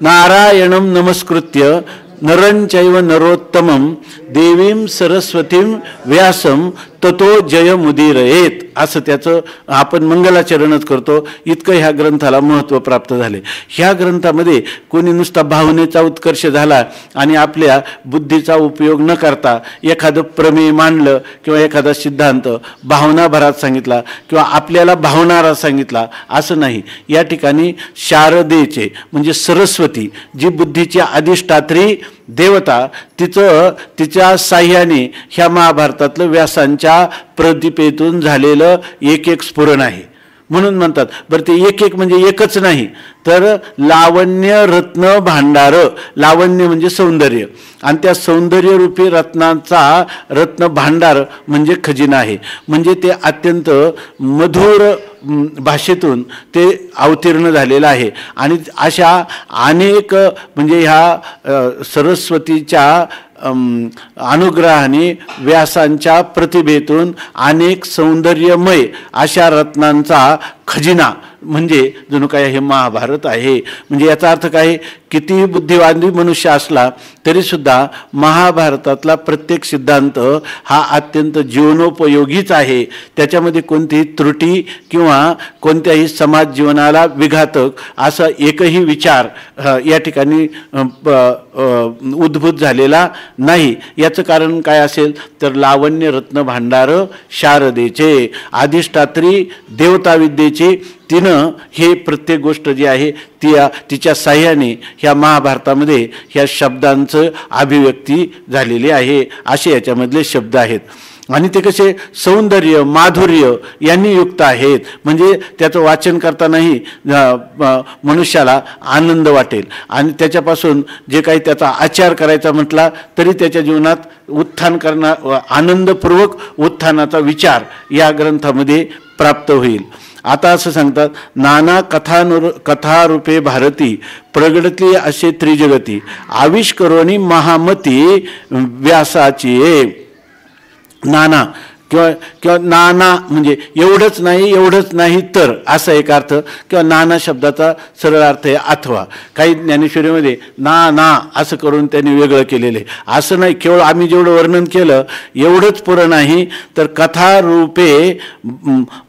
नारायणं नमस्कृत्य नरंचैव नरोत्तमं देवीं सरस्वतीं व्यासं ततो जयमुदीरयेत असं त्याचं आपण मंगलाचरणच करतो, इतकं ह्या ग्रंथाला महत्त्व प्राप्त झाले. ह्या ग्रंथामध्ये कोणी नुसता भावनेचा उत्कर्ष झाला आणि आपल्या बुद्धीचा उपयोग न करता एखादं प्रमेय मांडलं किंवा एखादा सिद्धांत भावनाभरात सांगितला किंवा आपल्याला भावणारा सांगितला असं नाही. या ठिकाणी शारदेचे म्हणजे सरस्वती जी बुद्धीची अधिष्ठात्री देवता तिच्या साह्याने ह्या महाभारतातलं व्यासांच्या प्रतिपेतून झालेलं एक एक स्फुरण आहे. म्हणून म्हणतात बरं ते एक एक म्हणजे एकच नाही तर लावण्य रत्न भांडार. लावण्य म्हणजे सौंदर्य आणि त्या सौंदर्य रूपी रत्नांचा रत्न भांडार म्हणजे खजिना आहे. म्हणजे ते अत्यंत मधुर भाषेतून ते अवतीर्ण झालेलं आहे. आणि अशा अनेक म्हणजे ह्या सरस्वतीच्या अनुग्रहाने व्यासांच्या प्रतिभेतून अनेक सौंदर्यमय अशा रत्नांचा खजिना म्हणजे जणू काय हे महाभारत आहे. म्हणजे याचा अर्थ काय, कितीही बुद्धिवादी मनुष्य असला तरीसुद्धा महाभारतातला प्रत्येक सिद्धांत हा अत्यंत जीवनोपयोगीच आहे. त्याच्यामध्ये कोणतीही त्रुटी किंवा कोणत्याही समाज जीवनाला विघातक असा एकही विचार या ठिकाणी उद्भूत झालेला नाही. याचं कारण काय असेल तर लावण्य रत्न भांडार शारदेचे, अधिष्ठात्री देवता विद्येचे तिनं हे प्रत्येक गोष्ट जी आहे तिच्या साह्याने ह्या महाभारतामध्ये ह्या शब्दांचं अभिव्यक्ती झालेली आहे. असे याच्यामधले शब्द आहेत. आणि ते कसे सौंदर्य माधुर्य यांनी युक्त आहेत. म्हणजे त्याचं वाचन करतानाही मनुष्याला आनंद वाटेल आणि त्याच्यापासून जे काही त्याचा आचार करायचा म्हटला तरी त्याच्या जीवनात उत्थान करणार आनंदपूर्वक उत्थानाचा विचार या ग्रंथामध्ये प्राप्त होईल. आता असं सांगतात नाना कथारूपे भारती प्रगडती असे त्रिजगती आविष्करोनी महामती व्यासाची. नाना किंवा नाना म्हणजे एवढंच नाही तर असा एक अर्थ किंवा नाना शब्दाचा सरळ अर्थ आहे अथवा. काही ज्ञानेश्वरीमध्ये ना असं करून त्यांनी वेगळं केलेलं आहे. असं नाही, केवळ आम्ही जेवढं वर्णन केलं एवढंच पुरं नाही तर कथारूपे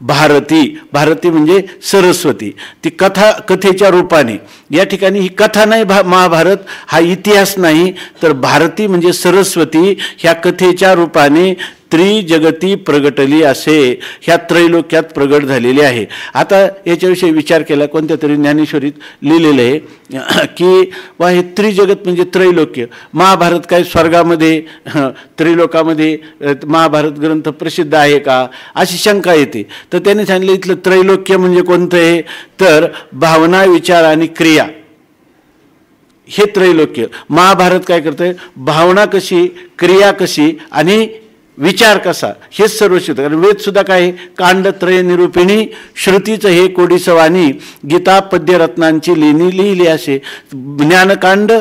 भारती म्हणजे सरस्वती. ती कथेच्या रूपाने या ठिकाणी ही कथा नाही, महाभारत हा इतिहास नाही तर भारती म्हणजे सरस्वती ह्या कथेच्या रूपाने त्रिजगती प्रगटली असे ह्या त्रैलोक्यात प्रगट झालेली आहे. आता याच्याविषयी विचार केला कोणत्या तरी ज्ञानेश्वरीत लिहिलेलं आहे की वा हे त्रिजगत म्हणजे त्रैलोक्य. महाभारत काय स्वर्गामध्ये त्रिलोकामध्ये महाभारत ग्रंथ प्रसिद्ध आहे का अशी शंका येते. तर त्याने सांगितलं इथलं त्रैलोक्य म्हणजे कोणतं आहे तर भावना विचार आणि क्रिया हे त्रैलोक्य. महाभारत काय करतंय भावना कशी क्रिया कशी आणि विचार कसा हेच सर्व शिकतं. कारण वेद सुद्धा काय कांडत्रय निरूपिणी श्रुतीचं हे कोडीसवानी गीता पद्यरत्नांची लेणी लिहिली असे ज्ञानकांड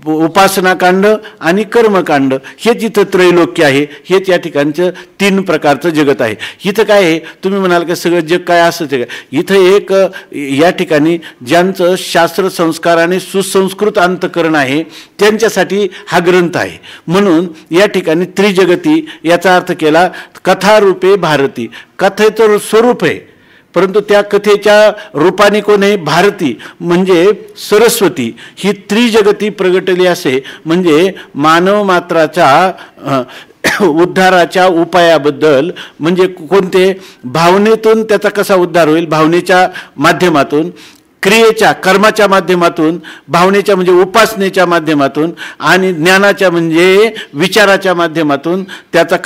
उपासनाकांड आणि कर्मकांड हे जिथं त्रैलोक्य आहे हेच या ठिकाणचं 3 प्रकारचं जगत आहे. इथं काय आहे तुम्ही म्हणाल का सगळं जग काय असंच आहे का. इथं एक या ठिकाणी ज्यांचं शास्त्र संस्काराने सुसंस्कृत अंतकरण आहे त्यांच्यासाठी हा ग्रंथ आहे. म्हणून या ठिकाणी त्रिजगती याचा अर्थ केला कथारूपे भारती. कथेचं स्वरूप आहे परंतु त्या कथेच्या रूपाने कोण आहे भारती म्हणजे सरस्वती ही त्रिजगती प्रगटली असे. म्हणजे मानव मात्राच्या उद्धाराच्या उपायाबद्दल म्हणजे कोणते भावनेतून त्याचा कसा उद्धार होईल भावनेच्या माध्यमातून क्रियेच्या कर्माच्या माध्यमातून भावनेच्या म्हणजे उपासनेच्या माध्यमातून आणि ज्ञानाच्या म्हणजे विचाराच्या माध्यमातून त्याचा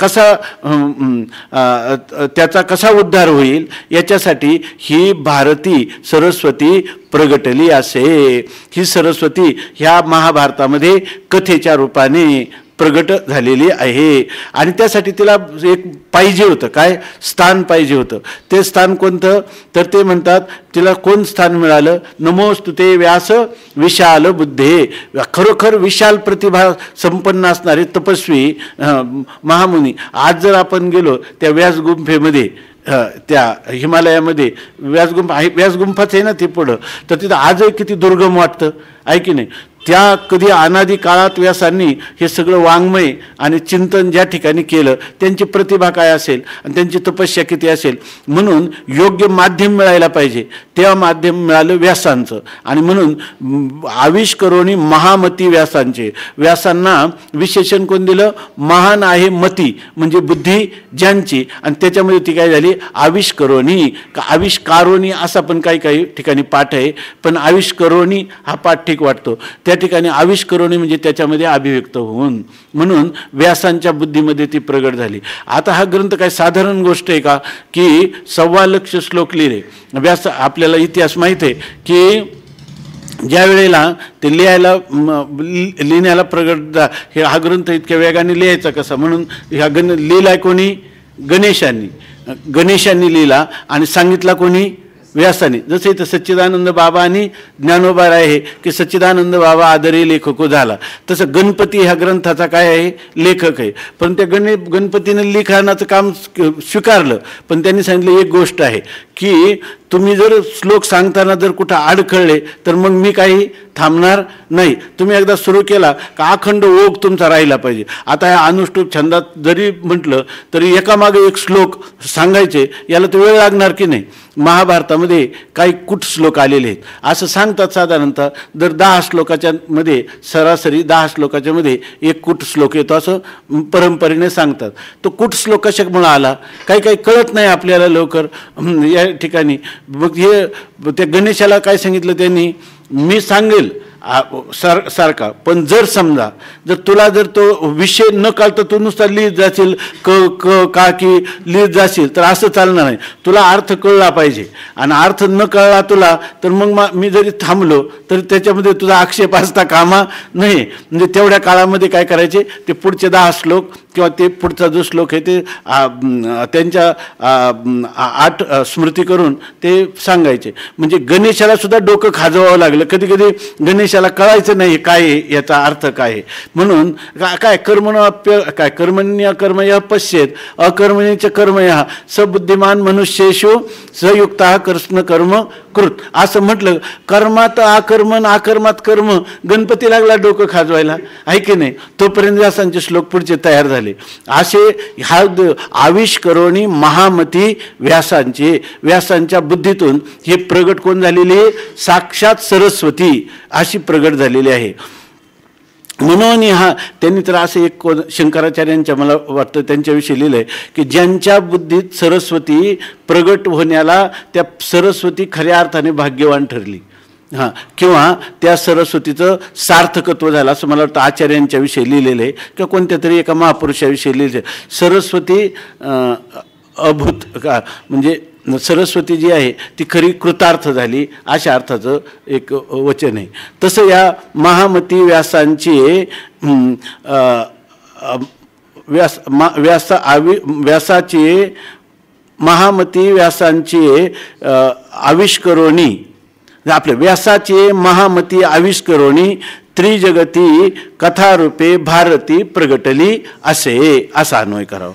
कसा उद्धार होईल याच्यासाठी ही भारती सरस्वती प्रगटली असे. ही सरस्वती ह्या महाभारतामध्ये कथेच्या रूपाने प्रगट झालेली आहे. आणि त्यासाठी तिला एक पाहिजे होतं काय स्थान पाहिजे होतं. ते स्थान कोणतं तर ते म्हणतात तिला कोण स्थान मिळालं नमोस्तुते व्यास विशाल बुद्धे. खरोखर विशाल प्रतिभा संपन्न असणारे तपस्वी महामुनी. आज जर आपण गेलो त्या व्यास गुंफेमध्ये त्या हिमालयामध्ये व्यासगुंफाच आहे ना ती पुढं तर तिथं आजही किती दुर्गम वाटतं आहे की नाही. त्या कधी अनादी काळात व्यासांनी हे सगळं वाङ्मय आणि चिंतन ज्या ठिकाणी केलं, त्यांची प्रतिभा काय असेल आणि त्यांची तपस्या किती असेल, म्हणून योग्य माध्यम मिळायला पाहिजे. तेव्हा माध्यम मिळालं व्यासांचं. आणि म्हणून आविष्करोणी महामती व्यासांचे. व्यासांना विशेषण कोण दिलं? महान आहे मती, म्हणजे बुद्धी ज्यांची. आणि त्याच्यामध्ये ती काय झाली? आविष्करोणी का आविष्कारोणी असा पण काही काही ठिकाणी पाठ आहे, पण आविष्करोणी हा पाठ ठीक वाटतो. त्या ठिकाणी आविष्करोणी म्हणजे त्याच्यामध्ये अभिव्यक्त होऊन, म्हणून व्यासांच्या बुद्धीमध्ये ती प्रगट झाली. आता हा ग्रंथ काय साधारण गोष्ट आहे का की 1.25 लाख श्लोक लिहिले. व्यास आपल्याला इतिहास माहीत आहे की ज्या वेळेला ते लिहिण्याला प्रगट हे हा ग्रंथ इतक्या वेगाने लिहायचा कसा, म्हणून ह्या लिहिलाय कोणी? गणेशांनी लिहिला आणि सांगितला कोणी? व्यासाने. जसं इथं सच्चिदानंद बाबा आणि ज्ञानोबा आहे की सच्चिदानंद बाबा आदरी लेखको झाला, तसं गणपती ह्या ग्रंथाचा काय आहे? लेखक आहे. पण त्या गणपतीने लिखाणाचं काम स्वीकारलं, पण त्यांनी सांगितलं एक गोष्ट आहे की तुम्ही जर श्लोक सांगताना जर कुठं अडखळले तर मग मी काही थांबणार नाही. तुम्ही एकदा सुरू केला का अखंड ओघ तुमचा राहिला पाहिजे. आता ह्या अनुष्टुप छंदात जरी म्हटलं तरी एकामागे एक श्लोक सांगायचे, याला तर वेळ लागणार की नाही. महाभारतामध्ये काही कुट श्लोक आलेले आहेत असं सांगतात. साधारणतः जर 10 श्लोकाच्या मध्ये सरासरी 10 श्लोकाच्या मध्ये एक कुट श्लोक येतो असं परंपरेने सांगतात. तो कुट श्लोक कशामुळे आला काही काही कळत नाही आपल्याला लवकर या ठिकाणी. मग हे त्या गणेशाला काय सांगितलं त्यांनी? मी सांगेल सारखा, पण जर समजा जर तुला जर तो विषय न कळता तू नुसता लिहित जाशील का की लिहित जाशील तर असं चालणार नाही. तुला अर्थ कळला पाहिजे आणि अर्थ न कळला तुला तर मग मी जरी थांबलो तर त्याच्यामध्ये तुझा आक्षेप असता कामा नाही. म्हणजे तेवढ्या काळामध्ये काय करायचे? ते पुढचे 10 श्लोक किंवा ते पुढचा जो श्लोक आहे ते त्यांच्या 8 स्मृती करून ते सांगायचे. म्हणजे गणेशाला सुद्धा डोकं खाजवावं लागलं. कधी कधी गणेशाला कळायचं नाही काय याचा अर्थ काय आहे. म्हणून काय काय कर्मण्य कर्म या पश्येत अकर्मणीच कर्म या सबुद्धिमान मनुष्येषु सयुक्ता कृष्ण कर्म कृत असं म्हटलं. कर्मात आकर्मण आकर्मात कर्म. गणपती लागला डोकं खाजवायला आहे की नाही. तोपर्यंत व्यासांचे श्लोक पुढचे तयार झाले. असे ह्या आविष्करोणी महामती व्यासांचे. व्यासांच्या बुद्धीतून हे प्रगट कोण झालेले? साक्षात सरस्वती अशी प्रगट झालेली आहे. म्हणून हा त्यांनी तर असं एक शंकराचार्यांच्या मला वाटतं त्यांच्याविषयी लिहिलं आहे की ज्यांच्या बुद्धीत सरस्वती प्रगट होण्याला त्या सरस्वती खऱ्या अर्थाने भाग्यवान ठरली. हां, किंवा त्या सरस्वतीचं सार्थकत्व झालं असं मला वाटतं आचार्यांच्या विषयी लिहिलेलं आहे किंवा कोणत्या तरी एका महापुरुषाविषयी लिहिलं आहे. सरस्वती अभूत का म्हणजे सरस्वती जी आहे ती खरी कृतार्थ झाली अशा अर्थाचं एक वचन आहे. तसं या महामती व्यासांची व्यासाची महामती व्यासांची आविष्करोणी आपल्या व्यासाचे महामती आविष्करोणी त्रिजगती कथारूपे भारती प्रगटली असे असा अन्वय करावा.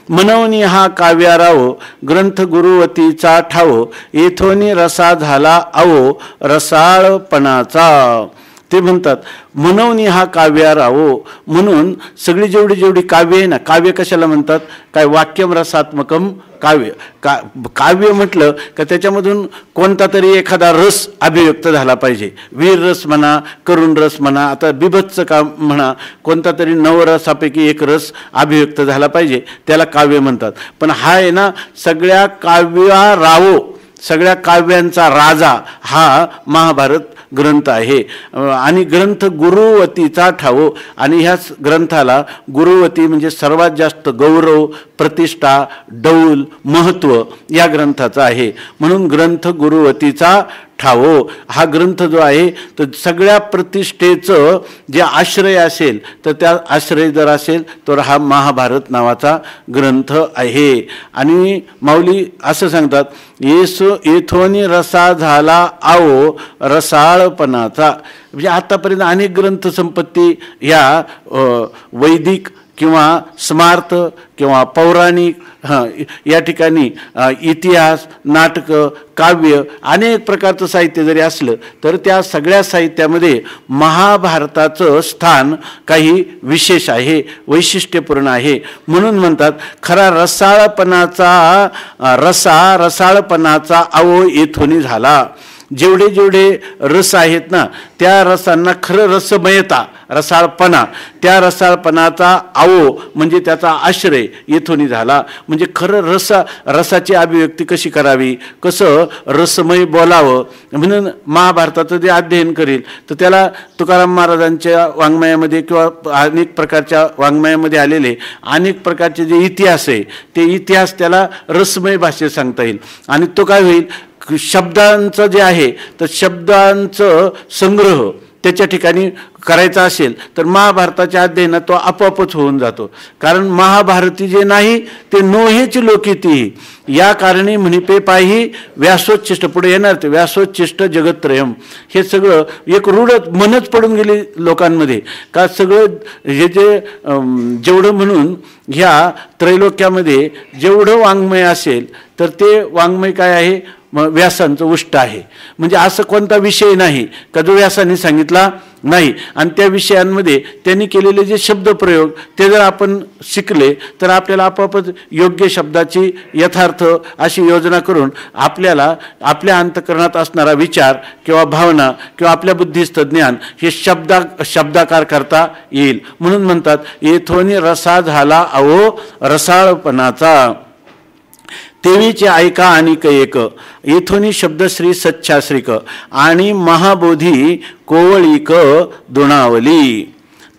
मनवनी हा काव्यारावो ग्रंथ गुरुवतीचा ठावो येथोनी रसा झाला आवो रसाळपणाचा. ते म्हणतात मनवनी हा काव्यारावो. म्हणून सगळी जेवढी काव्य आहे ना, काव्य कशाला म्हणतात? काय वाक्यम रसात्मकम काव्य. काव्य म्हटलं का त्याच्यामधून कोणता तरी एखादा रस अभिव्यक्त झाला पाहिजे. वीर रस म्हणा, करुण रस म्हणा, आता बिभत्स का म्हणा, कोणता तरी नवरसापैकी एक रस अभिव्यक्त झाला पाहिजे, त्याला काव्य म्हणतात. पण हा आहे ना सगळ्या काव्यारावो, सगळ्या काव्यांचा राजा हा महाभारत ग्रंथ आहे. आणि ग्रंथ गुरुवतीचा ठावो. आणि ह्याच ग्रंथाला गुरुवती म्हणजे सर्वात जास्त गौरव, प्रतिष्ठा, डौल, महत्त्व या ग्रंथाचं आहे. म्हणून ग्रंथ गुरुवतीचा ठावो हा ग्रंथ जो आहे तर सगळ्या प्रतिष्ठेचं जे आश्रय असेल तर त्या आश्रय जर असेल तर हा महाभारत नावाचा ग्रंथ आहे. आणि माऊली असं सांगतात येथोनी रसा झाला आवो रसाळपणाचा. म्हणजे आतापर्यंत अनेक ग्रंथ संपत्ती ह्या वैदिक किंवा स्मार्त किंवा पौराणिक या ठिकाणी इतिहास, नाटकं, काव्य अनेक प्रकारचं साहित्य जरी असलं तर त्या सगळ्या साहित्यामध्ये महाभारताचं स्थान काही विशेष आहे, वैशिष्ट्यपूर्ण आहे. म्हणून म्हणतात खरा रसाळपणाचा अवो येथून झाला. जेवढे जेवढे रस आहेत ना त्या रसांना खरं रसमयता, रसाळपणा, त्या रसाळपणाचा आवो म्हणजे त्याचा आश्रय येथून झाला. म्हणजे खरं रसाची अभिव्यक्ती कशी करावी, कसं रसमय बोलावं. म्हणून महाभारताचं जे अध्ययन करेल तर त्याला तुकाराम महाराजांच्या वाङ्मयामध्ये किंवा अनेक प्रकारच्या वाङ्मयामध्ये आलेले अनेक प्रकारचे जे इतिहास आहे ते इतिहास त्याला रसमय भाषेत सांगता येईल. आणि तो काय होईल, शब्दांचं जे आहे तर शब्दांचं संग्रह त्याच्या ठिकाणी करायचा असेल तर महाभारताच्या अध्ययनात तो आपोआपच होऊन जातो. कारण महाभारती जे नाही ते नोहेच लोकिती या कारणे म्हणिपे पाही व्यासोच्छिष्ट, पुढे येणार ते व्यासोच्छिष्ट जगत्त्रयम. हे सगळं एक रूढ मनच पडून गेली लोकांमध्ये का सगळं हे जे जेवढं म्हणून ह्या त्रैलोक्यामध्ये जेवढं वाङ्मय असेल तर ते वाङ्मय काय आहे, व्यासांचं उष्ट आहे. म्हणजे असं कोणता विषय नाही का जो व्यासांनी सांगितला नाही. आणि त्या विषयांमध्ये त्यांनी केलेले जे शब्दप्रयोग ते जर आपण शिकले तर आपल्याला आपोआपच योग्य शब्दाची यथार्थ अशी योजना करून आपल्याला आपल्या अंतःकरणात असणारा विचार किंवा भावना किंवा आपल्या बुद्धिस्थ ज्ञान हे शब्दाकार करता येईल. म्हणून म्हणतात येथोनी रसा झाला अहो रसाळपणाचा. तेवीचे ऐका अनिक एक येथोनी शब्दश्री सच्छाश्रिक आणि महाबोधी कोवळीक दुणावली.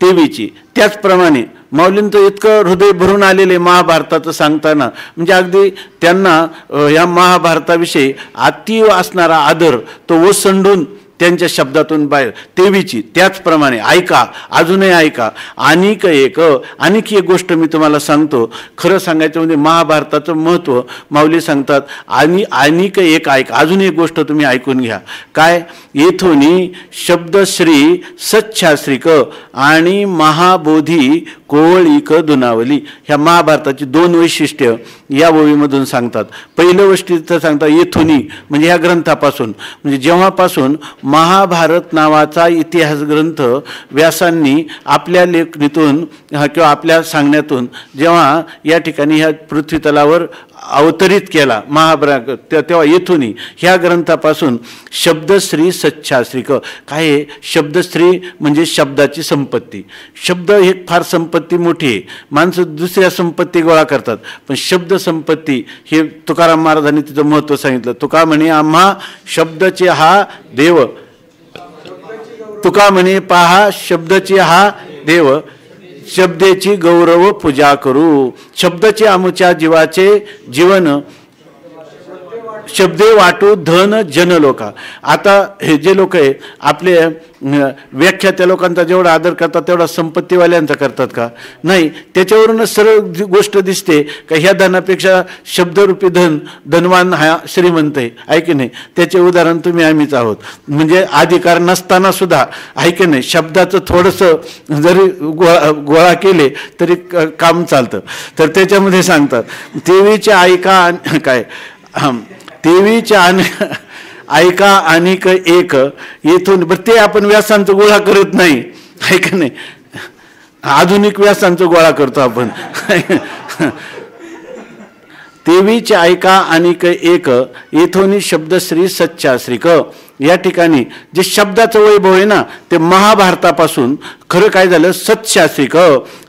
तेवीची त्याचप्रमाणे माऊलींचं इतकं हृदय भरून आलेले महाभारताचं सांगताना म्हणजे अगदी त्यांना या महाभारताविषयी अतीव असणारा आदर तो ओसंडून त्यांच्या शब्दातून बाहेर. तेवीची त्याचप्रमाणे ऐका, अजूनही ऐका. अनिक एक गोष्ट मी तुम्हाला सांगतो. खरं सांगायचं म्हणजे महाभारताचं महत्त्व माऊली सांगतात अनिक एक ऐका, अजून एक गोष्ट तुम्ही ऐकून घ्या. काय, येथोनी शब्दश्री सच्छाश्रिक आणि महाबोधी कोवळीक दुनावली. ह्या महाभारताची दोन वैशिष्ट्य या ओवीमधून सांगतात. पहिलं वैशिष्ट्य सांगतात येथोनी म्हणजे ह्या ग्रंथापासून, म्हणजे जेव्हापासून महाभारत नावाचा इतिहास ग्रंथ व्यासांनी आपल्या लेखणीतून किंवा आपल्या सांगण्यातून जेव्हा या ठिकाणी ह्या पृथ्वीतलावर अवतरित केला महाभारत, तेव्हा येथूनही ह्या ग्रंथापासून शब्दश्री सच्छाश्रिक. काय आहे शब्दश्री म्हणजे शब्दाची संपत्ती. शब्द हे फार संपत्ती मोठी आहे. माणसं दुसऱ्या संपत्ती गोळा करतात पण शब्द संपत्ती हे तुकाराम महाराजांनी तिचं महत्त्व सांगितलं. तुका म्हणे आम्हा शब्दचे हा देव, तुका म्हणे पहा शब्दचे हा देव, शब्देची गौरव पूजा करू. शब्दाचे आमुच्या जीवाचे जीवन, शब्दे वाटू धन जन लोका. आता हे जे लोक आहे आपले व्याख्या त्या लोकांचा जेवढा आदर करतात तेवढा संपत्तीवाल्यांचा करतात का? नाही. त्याच्यावरूनच सरळ गोष्ट दिसते का ह्या धनापेक्षा शब्दरूपी धनवान हा श्रीमंत आहे की नाही. त्याचे उदाहरण तुम्ही आम्हीच आहोत. म्हणजे अधिकार नसताना सुद्धा आहे की नाही शब्दाचं थोडंसं जरी गोळा केले तरी काम चालतं. तर त्याच्यामध्ये सांगतात तेवीचे ऐका काय तेवीच्या ऐका अनिक एक येथून. बरं ते आपण व्यासांचं गोळा करत नाही आहे का नाही, आधुनिक व्यासांचं गोळा करतो आपण. तेवीचे ऐका अनिक एक येथून शब्दश्री सच्छाश्रिक. या ठिकाणी जे शब्दाचं वैभव आहे ना ते महाभारतापासून खरं काय झालं सत्शास्त्रिक.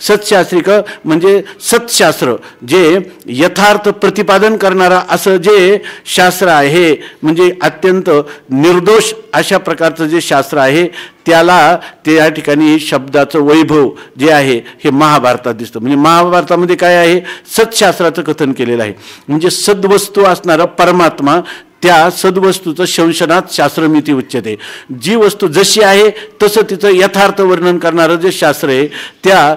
सत्शास्त्रिक म्हणजे सत्शास्त्र जे यथार्थ प्रतिपादन करणारा असं जे शास्त्र आहे म्हणजे अत्यंत निर्दोष अशा प्रकारचं जे शास्त्र आहे त्याला ते या ठिकाणी शब्दाचं वैभव जे आहे हे महाभारतात दिसतं. म्हणजे महाभारतामध्ये काय आहे सत्शास्त्राचं कथन केलेलं आहे. म्हणजे सद्वस्तू असणारा परमात्मा त्या सद्वस्तूचं शंशनात शास्त्रमिती उच्यते. जी वस्तू जशी आहे तसं तिचं यथार्थ वर्णन करणारं जे शास्त्र आहे त्या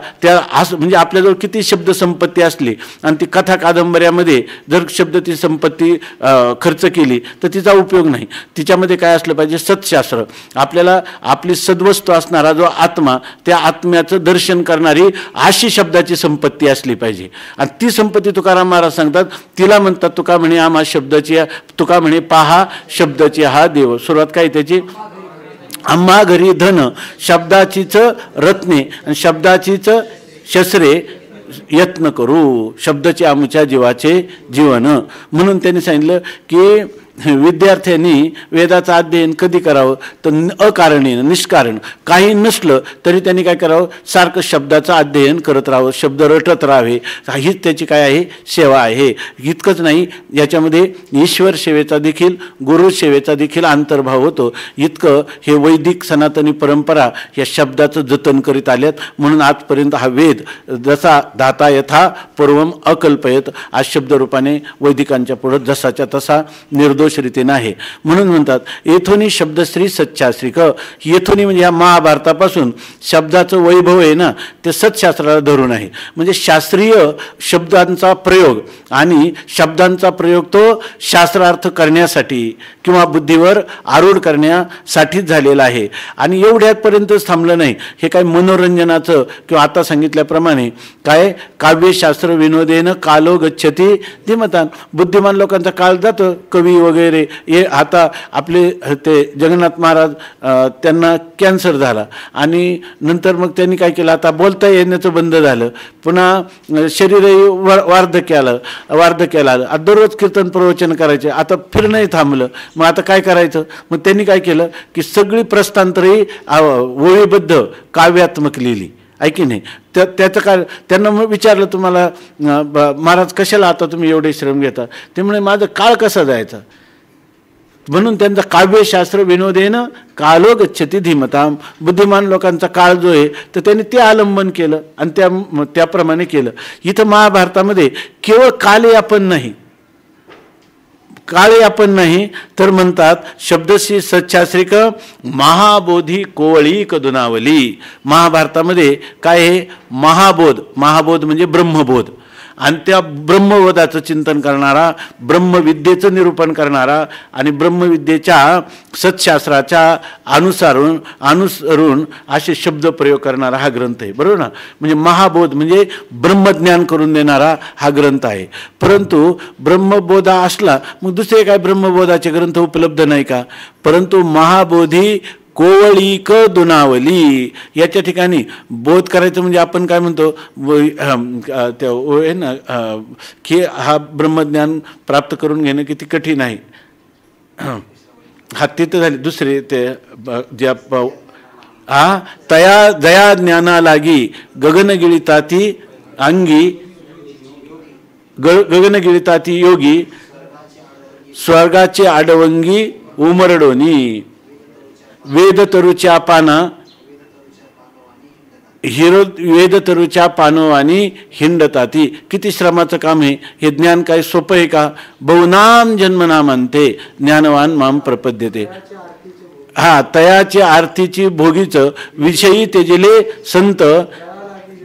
म्हणजे आपल्याजवळ किती शब्द संपत्ती असली आणि ती कथा कादंबऱ्यामध्ये जर शब्द ती संपत्ती खर्च केली तर तिचा उपयोग नाही. तिच्यामध्ये काय असलं पाहिजे, सत्शास्त्र. आपल्याला आपली सद्वस्तू असणारा जो आत्मा, त्या आत्म्याचं दर्शन करणारी अशी शब्दाची संपत्ती असली पाहिजे. आणि ती संपत्ती तुकाराम महाराज सांगतात, तिला म्हणतात तुका म्हणे आम्हा शब्दाची, तुका म्हणे पहा शब्दाची हा देव. सुरुवात काय त्याची, आम्हा घरी धन, शब्दाचीच रत्ने आणि शब्दाचीच शस्त्रे यत्न करू, शब्दाचे आमच्या जीवाचे जीवन. म्हणून त्यांनी सांगितलं की विद्यार्थ्यांनी वेदाचं अध्ययन कधी करावं तर अकारणीनं, निष्कारण, काही नसलं तरी त्यांनी काय करावं, सारखं शब्दाचं अध्ययन करत राहावं, शब्द रटत राहावे. हीच त्याची काय आहे, सेवा आहे. इतकंच नाही, याच्यामध्ये ईश्वर सेवेचा देखील, गुरु सेवेचा देखील अंतर्भाव होतो. इतकं हे वैदिक सनातनी परंपरा या शब्दाचं जतन करीत आल्यात. म्हणून आजपर्यंत हा वेद जसा दाता यथा पूर्वम अकल्पयत, आज शब्दरूपाने वैदिकांच्या पुढं जसाच्या तसा निर्दोष रीतीने आहे. म्हणून म्हणतात येथोनी शब्दश्री सच्चाश्रिक. येथोनी म्हणजे या महाभारतापासून शब्दाचं वैभव आहे ना, ते सत्शास्त्राला धरून आहे. म्हणजे शास्त्रीय शब्दांचा प्रयोग आणि शब्दांचा प्रयोग तो शास्त्रार्थ करण्यासाठी किंवा बुद्धीवर आरूढ करण्यासाठीच झालेला आहे. आणि एवढ्यापर्यंतच थांबलं नाही. हे काय मनोरंजनाचं किंवा आता सांगितल्याप्रमाणे काय काव्यशास्त्र विनोदेन कालो गच्छती धीमतान. बुद्धिमान लोकांचा काळ जातं, कवी वगैरे. हे आता आपले ते जगन्नाथ महाराज, त्यांना कॅन्सर झाला आणि नंतर मग त्यांनी काय केलं, आता बोलता येण्याचं बंद झालं, पुन्हा शरीरही वार्धक्याला आलं. दररोज कीर्तन प्रवचन करायचे, आता फिरणंही थांबलं. मग आता काय करायचं, मग त्यांनी काय केलं की सगळी प्रस्थांतरही ओळीबद्ध काव्यात्मक लिहिली, ऐकी नाही. त्याचं काय, त्यांना मग विचारलं तुम्हाला महाराज कशाला आता तुम्ही एवढे श्रम घेता, ते म्हणे माझा काळ कसा जायचा. म्हणून त्यांचं काव्यशास्त्र विनोदेनं कालो गच्छती धीमताम. बुद्धिमान लोकांचा काळ जो आहे तर त्यांनी ते आलंबन केलं आणि त्याप्रमाणे केलं. इथं महाभारतामध्ये केवळ कालयापन नाही, काळयापन तर म्हणतात शब्दशी सच्छाश्रिक महाबोधी कोवळीक दुनावली. महाभारतामध्ये काय आहे, महाबोध म्हणजे ब्रह्मबोध. आणि त्या ब्रह्मबोधाचं चिंतन करणारा, ब्रह्मविद्येचं निरूपण करणारा आणि ब्रह्मविद्येच्या सत्शास्त्राच्या अनुसरून असे शब्द प्रयोग करणारा हा ग्रंथ आहे, बरोबर ना. म्हणजे महाबोध म्हणजे ब्रह्मज्ञान करून देणारा हा ग्रंथ आहे. परंतु ब्रह्मबोधा असला मग दुसरे काय ब्रह्मबोधाचे ग्रंथ उपलब्ध नाही का. परंतु महाबोधी कोवळीक दुनावली, याच्या ठिकाणी बोध करायचं म्हणजे आपण काय म्हणतो आहे ना, की हा ब्रह्मज्ञान प्राप्त करून घेणं किती कठीण आहे. हा तिथं झाले दुसरे ते ज्या तया जया ज्ञाना लागी गगनगिळिताती अंगी गगनगिळिताती योगी स्वर्गाचे आडवंगी उमरडोनी वेदतरुच्या पाना वेदतरुच्या पानवानी हिंडताती. किती श्रमाचं काम आहे हे. ज्ञान काय सोपं आहे का. बहुनाम जन्मनाम म्हणते ज्ञानवान माम प्रपद्यते. तयाची आरतीची भोगीचं विषयी तेजिले संत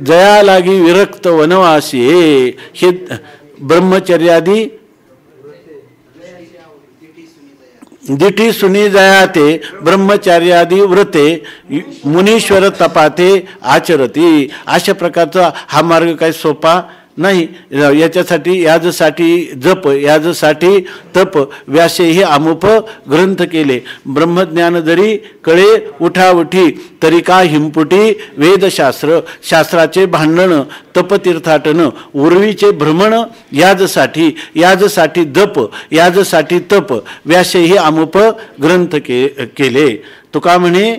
जया लागी विरक्त वनवासी. हे ब्रह्मचर्यादी दिठी सुनी जयाते ब्रह्मचार्यादी व्रते मुनीश्वर तपाते आचरती. अशा प्रकारचा हा मार्ग काही सोपा नाही. याच्यासाठी याजसाठी जप, याजसाठी तप, व्यासे हे अमुप ग्रंथ केले. ब्रह्मज्ञान जरी कळे उठाउठी तरी का हिंपुटी वेदशास्त्र. शास्त्राचे भांडण तपतीर्थाटन उर्वीचे भ्रमण याजसाठी जप, याजसाठी तप, व्यासे हे अमुप ग्रंथ केले. तुका म्हणे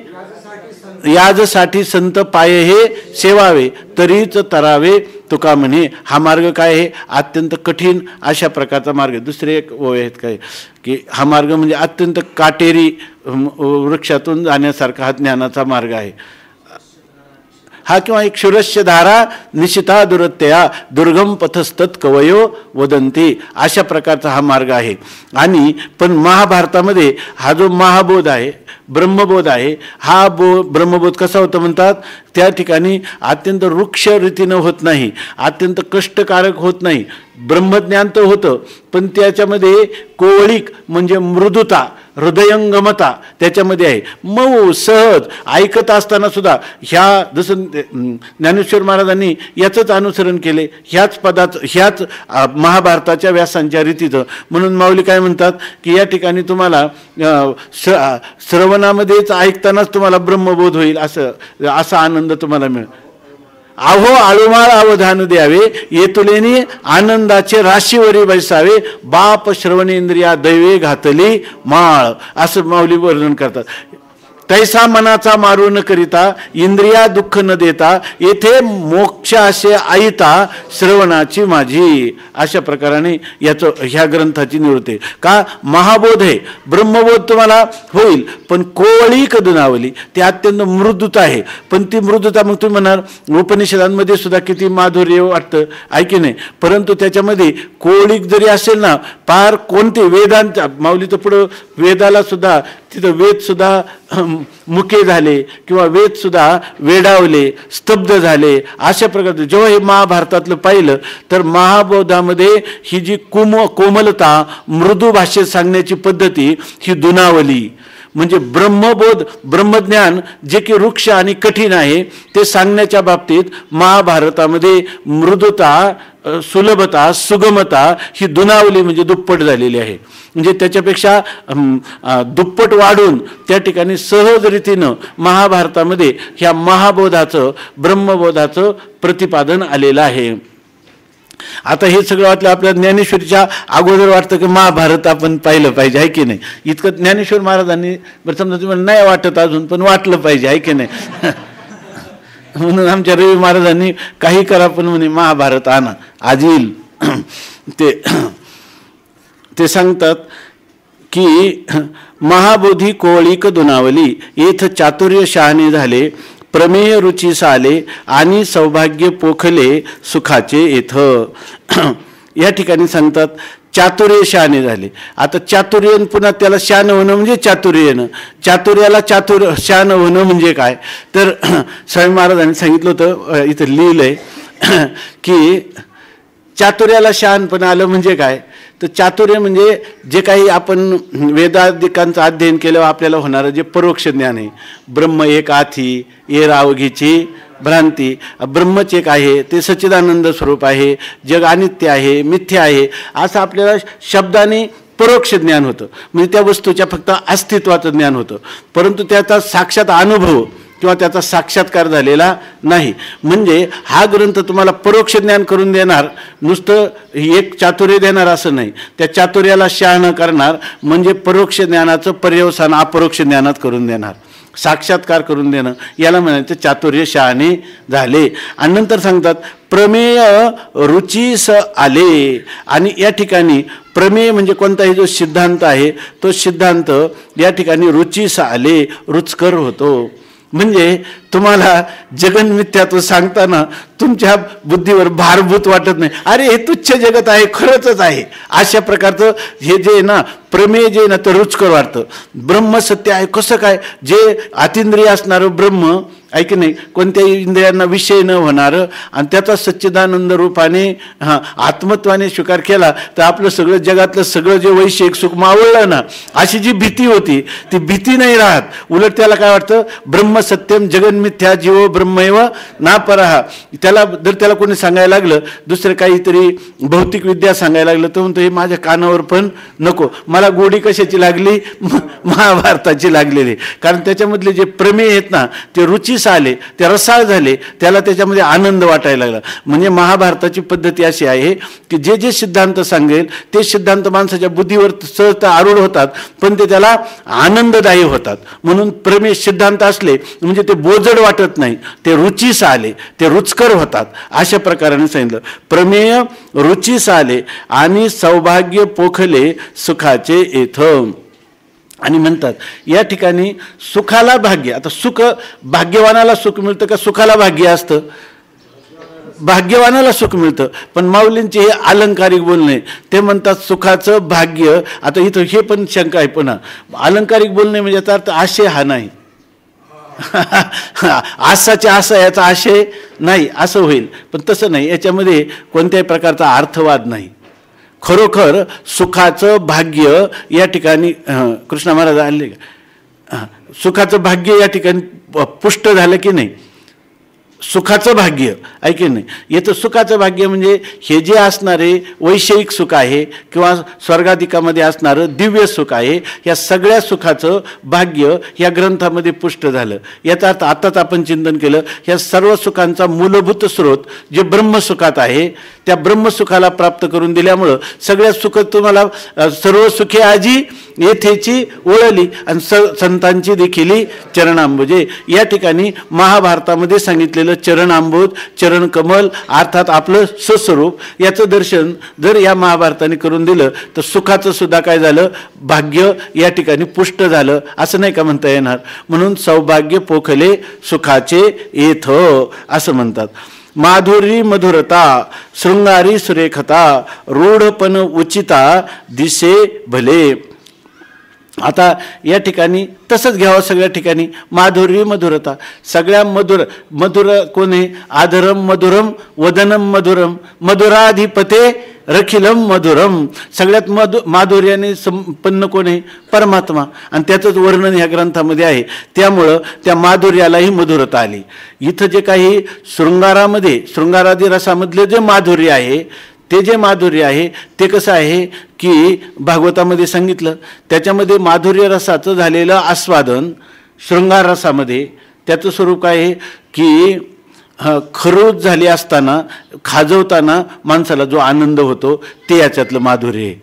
याजसाठी संत पाये हे सेवावे तरीच तरावे. तुका म्हणे हा मार्ग काय आहे, अत्यंत कठीण अशा प्रकारचा मार्ग. दुसरे एक ओळ आहेत काय की हा मार्ग म्हणजे अत्यंत काटेरी वृक्षातून जाण्यासारखा हा ज्ञानाचा मार्ग आहे. हा किंवा एक क्षुरस्य धारा निशिता दुरत्यया दुर्गम पथस्तत कवयो वदंती, अशा प्रकारचा हा मार्ग आहे. आणि पण महाभारतामध्ये हा जो महाबोध आहे, ब्रह्मबोध आहे, हा ब्रह्मबोध कसा होतं म्हणतात, त्या ठिकाणी अत्यंत वृक्ष रीतीनं होत नाही, अत्यंत कष्टकारक होत नाही. ब्रह्मज्ञान तर होतं, पण त्याच्यामध्ये कोवळीक म्हणजे मृदुता, हृदयंगमता त्याच्यामध्ये आहे. मऊ सहज ऐकत असताना सुद्धा ह्या जसं ज्ञानेश्वर महाराजांनी याचंच अनुसरण केले, ह्याच पदाचं, ह्याच महाभारताच्या व्यासांच्या रीतीचं. म्हणून माऊली काय म्हणतात की या ठिकाणी तुम्हाला श्रवणामध्येच ऐकतानाच तुम्हाला ब्रह्मबोध होईल, असा आनंद तुम्हाला मिळेल. आहो आळुमाळ अवधान द्यावे, येतुलेनी आनंदाचे राशीवरी बैसावे, बाप श्रवणेंद्रिया दैवे घातली माळ, असं माऊली वर्णन करतात. तैसा मनाचा मारू न करिता, इंद्रिया दुःख न देता, येथे मोक्ष असे आईता श्रवणाची माझी. अशा प्रकाराने ह्या ग्रंथाची निवृत्ती. का महाबोध आहे, ब्रह्मबोध तुम्हाला होईल, पण कोवळीक दुनावली, ती अत्यंत मृदुता आहे. पण ती मृदुता मग तुम्ही म्हणाल उपनिषदांमध्ये सुद्धा किती माधुर्य वाटतं, ऐकी नाही, परंतु त्याच्यामध्ये कोवळीक जरी असेल ना, पार कोणते वेदांच्या माऊलीचं पुढं वेदाला सुद्धा तिथं वेद सुद्धा मुके झाले किंवा वेद सुद्धा वेडावले, स्तब्ध झाले. अशा प्रकारचे जेव्हा हे महाभारतातलं पाहिलं तर महाबोधामध्ये ही जी कोमलता, मृदू भाषेत सांगण्याची पद्धती ही दुनावली. म्हणजे ब्रह्मबोध, ब्रह्मज्ञान जे की वृक्ष आणि कठीण आहे ते सांगण्याच्या बाबतीत महाभारतामध्ये मृदुता, सुलभता, सुगमता ही दुनावली म्हणजे दुप्पट झालेली आहे. म्हणजे त्याच्यापेक्षा दुप्पट वाढून त्या ठिकाणी सहज रीतीनं महाभारतामध्ये ह्या महाबोधाचं, ब्रह्मबोधाचं प्रतिपादन आलेलं आहे. आता हे सगळं वाटलं आपल्या ज्ञानेश्वरीच्या अगोदर वाटतं की महाभारत आपण पाहिलं पाहिजे, आहे की नाही. इतकं ज्ञानेश्वर महाराजांनी समजा तुम्हाला नाही वाटत अजून, पण वाटलं पाहिजे, आहे की नाही. म्हणून आमच्या रवी महाराजांनी काही करा पण म्हणे महाभारत आणा, आज येईल. ते सांगतात की महाबोधी कोवळीक दुनावली, येथ चातुर्य शहाणे झाले, प्रमेय रुची साले, आणि सौभाग्य पोखले सुखाचे येथ. या ठिकाणी सांगतात चातुर्य शहाणे झाले. आता चातुर्यन पुन्हा त्याला शान होणं म्हणजे चातुर्यन, चातुर्याला शान होणं म्हणजे काय, तर स्वामी महाराजांनी सांगितलं होतं, इथं लिहिलंय की चातुर्याला शहाणपण आलं म्हणजे काय, तर चातुर्य म्हणजे जे काही आपण वेदादिकांचं अध्ययन केल्यावर आपल्याला होणारं जे परोक्ष ज्ञान आहे. ब्रह्म एक आथी, ये रावघीची भ्रांती, ब्रह्मच एक आहे, ते सच्चिदानंद स्वरूप आहे, जग अनित्य आहे, मिथ्या आहे, असं आपल्याला शब्दाने परोक्ष ज्ञान होतं. म्हणजे त्या वस्तूच्या फक्त अस्तित्वाचं ज्ञान होतं, परंतु त्याचा साक्षात अनुभव किंवा त्याचा साक्षात्कार झालेला नाही. म्हणजे हा ग्रंथ तुम्हाला परोक्ष ज्ञान करून देणार, नुसतं एक चातुर्य देणार असं नाही, त्या चातुर्याला शहाणं करणार, म्हणजे परोक्ष ज्ञानाचं पर्यवसान अपरोक्ष ज्ञानात करून देणार, साक्षात्कार करून देणं, याला म्हणायचं चातुर्य शहाणे झाले. आणि नंतर सांगतात प्रमेय रुचीस आले. आणि या ठिकाणी प्रमेय म्हणजे कोणताही जो सिद्धांत आहे तो सिद्धांत या ठिकाणी रुचीस आले, रुचकर होतो. म्हणजे तुम्हाला जगन्मिथ्यात्व सांगताना तुमच्या बुद्धीवर भारभूत वाटत नाही, अरे हे तुच्छ जगत आहे, खरंच आहे, अशा प्रकारचं हे जे ना प्रमेय जे ना ते रुचकर वाटतं. ब्रह्म सत्य आहे, कसं काय, जे अतिंद्रिय असणारं ब्रह्म आहे की नाही, कोणत्याही इंद्रियांना विषय न होणारं, आणि त्याचा सच्चिदानंद रूपाने आत्मत्वाने स्वीकार केला तर आपलं सगळं जगातलं सगळं जे वैश्विक सुख मावळलं ना, अशी जी भीती होती ती भीती नाही राहत. उलट त्याला काय वाटतं, ब्रह्म सत्यम जगन्मिथ्या जीवो ब्रह्मैव नापरहा. त्याला कोणी सांगायला लागलं, दुसरं काहीतरी भौतिक विद्या सांगायला लागलं तर म्हणतो हे माझ्या कानावर पण नको. मला गोडी कशाची लागली, महाभारताची लागलेली, कारण त्याच्यामधले जे प्रमेय आहेत ना ते रुचीस आले, ते रसाळ झाले, त्याला त्याच्यामध्ये आनंद वाटायला लागला. म्हणजे महाभारताची पद्धती अशी आहे की जे जे सिद्धांत सांगेल ते सिद्धांत माणसाच्या बुद्धीवर सहजता आरूढ होतात, पण ते त्याला आनंददायी होतात. म्हणून प्रमेय सिद्धांत असले म्हणजे ते बोजड वाटत नाही, ते रुचीस आले, ते रुचकर होतात. अशा प्रकाराने सांगितलं प्रमेय रुचीस आले आणि सौभाग्य पोखले सुखाचे येथ. आणि म्हणतात या ठिकाणी सुखाला भाग्य. आता सुख भाग्यवानाला सुख मिळतं का सुखाला भाग्य असतं? भाग्यवानाला सुख मिळतं. पण माऊलींचे हे अलंकारिक बोलणे, ते म्हणतात सुखाचं भाग्य. आता इथं हे पण शंका आहे पुन्हा, अलंकारिक बोलणे म्हणजे याचा अर्थ आशय हा नाही. आसाचे आसा याचा आशय नाही असं होईल, पण तसं नाही. याच्यामध्ये कोणत्याही प्रकारचा अर्थवाद नाही. खरोखर सुखाचं भाग्य या ठिकाणी कृष्ण महाराज आले का, सुखाचं भाग्य या ठिकाणी पुष्ट झालं की नाही? सुखाचं भाग्य ऐके नाही. येतं सुखाचं भाग्य म्हणजे हे जे असणारे वैषयिक सुख आहे किंवा स्वर्गाधिकामध्ये असणारं दिव्य सुख आहे, या सगळ्या सुखाचं भाग्य या ग्रंथामध्ये पुष्ट झालं. याचा अर्थ आताच आपण चिंतन केलं, ह्या सर्व सुखांचा मूलभूत स्रोत जे ब्रह्मसुखात आहे, त्या ब्रह्मसुखाला प्राप्त करून दिल्यामुळं सगळ्या सुख तुम्हाला सर्व सुखे आजी येथेची ओळली आणि संतांची देखील चरणांबुजे. या ठिकाणी महाभारतामध्ये सांगितलेलं चरणांबुज, चरण कमल अर्थात आपलं स्वस्वरूप, याचं दर्शन जर या महाभारताने करून दिलं तर सुखाचं सुद्धा काय झालं, भाग्य या ठिकाणी पुष्ट झालं असं नाही का म्हणता येणार. म्हणून सौभाग्य पोखले सुखाचे येथ असं म्हणतात. माधुरी मधुरता शृंगारी सुरेखता रूढपण उचिता दिसे भले. आता या ठिकाणी तसंच घ्यावं, सगळ्या ठिकाणी माधुरी मधुरता. सगळ्या मधुर मधुर कोणी आधरम मधुरम वदनम मधुरम मधुराधिपते रखिलम मधुरम. सगळ्यात माधुर्याने संपन्न कोण आहे? परमात्मा. आणि त्याचंच वर्णन ह्या ग्रंथामध्ये आहे. त्यामुळं त्या माधुर्यालाही मधुरता आली. इथं जे काही शृंगारामध्ये शृंगारादी रसामधले जे माधुर्य आहे, ते जे माधुर्य आहे ते कसं आहे की भागवतामध्ये सांगितलं, त्याच्यामध्ये माधुर्य रसाचं झालेलं आस्वादन शृंगार रसामध्ये त्याचं स्वरूप काय आहे की खरूज झाली असताना खाजवताना माणसाला जो आनंद होतो ते याच्यातलं माधुर्य आहे.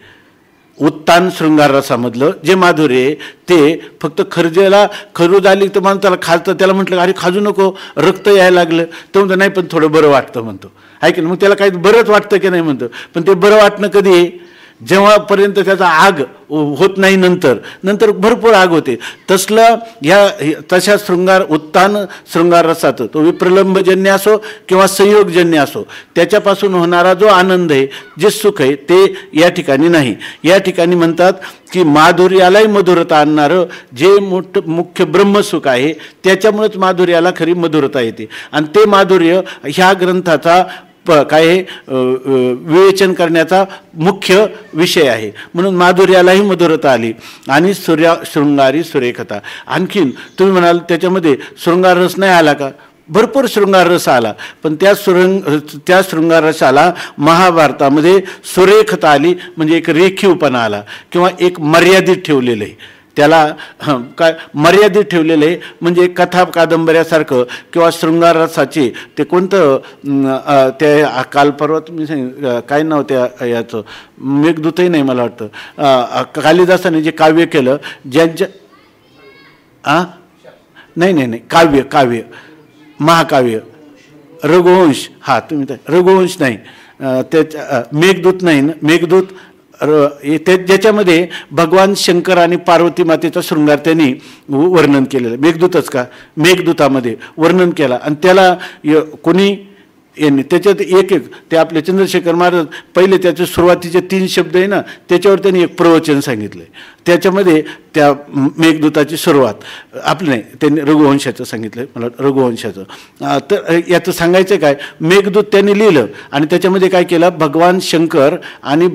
उत्तान शृंगार रसामधलं जे माधुर्य आहे ते फक्त खरजेला खरूज आली तर माणसाला खाजतं, त्याला म्हटलं अरे खाजू नको रक्त यायला लागलं तर म्हणतो नाही पण थोडं बरं वाटतं म्हणतो, आहे की नाही. मग त्याला काही बरंच वाटतं की नाही म्हणतो. पण ते बरं वाटणं कधी आहे? जेव्हापर्यंत त्याचा आग होत नाही, नंतर भरपूर आग होते. तसलं तशा शृंगार उत्तान शृंगार रसाचं तो विप्रलंबजन्य असो किंवा संयोगजन्य असो, त्याच्यापासून होणारा जो आनंद आहे, जे सुख आहे ते या ठिकाणी नाही. या ठिकाणी म्हणतात की माधुर्यालाही मधुरता आणणारं जे मुख्य ब्रह्मसुख आहे त्याच्यामुळेच माधुर्याला खरी मधुरता येते. आणि ते माधुर्य ह्या ग्रंथाचा काय विवेचन करण्याचा मुख्य विषय आहे. म्हणून माधुर्यालाही मधुरता आली. आणि शृंगारी सुरेखता. आणखीन तुम्ही म्हणाल त्याच्यामध्ये शृंगार रस नाही आला का? भरपूर शृंगार रस आला, पण त्या शृंगार रसाला महाभारतामध्ये सुरेखता आली, म्हणजे एक रेखीवपणा आला किंवा एक मर्यादित ठेवलेलं आहे. त्याला काय मर्यादित मेलेलं आहे. म्हणजे कथा कादंबऱ्यासारखं किंवा शृंगार रसाचे ते कोणतं ते काल परवा तुम्ही काय नाव त्या याचं मेघदूतही नाही मला वाटतं कालिदासाने जे काव्य केलं ज्यांच्या नाही काव्य महाकाव्य रघुवंश तुम्ही रघुवंश नाही त्याच्या मेघदूत नाही ना मेघदूत ज्याच्यामध्ये भगवान शंकर आणि पार्वती मातेचा शृंगार त्यांनी वर्णन केलेलं मेघदूतच का मेघदूतामध्ये वर्णन केला. आणि त्याला कोणी यांनी त्याच्यात एक ते आपले चंद्रशेखर महाराज पहिले त्याचे सुरुवातीचे 3 शब्द आहे ना त्याच्यावर त्यांनी एक प्रवचन सांगितलंय. त्याच्यामध्ये त्या मेघदूताची सुरुवात आपलं नाही त्यांनी रघुवंशाचं सांगितलं मला रघुवंशाचं. तर याचं सांगायचं काय मेघदूत त्यांनी लिहिलं आणि त्याच्यामध्ये काय केलं भगवान शंकर आणि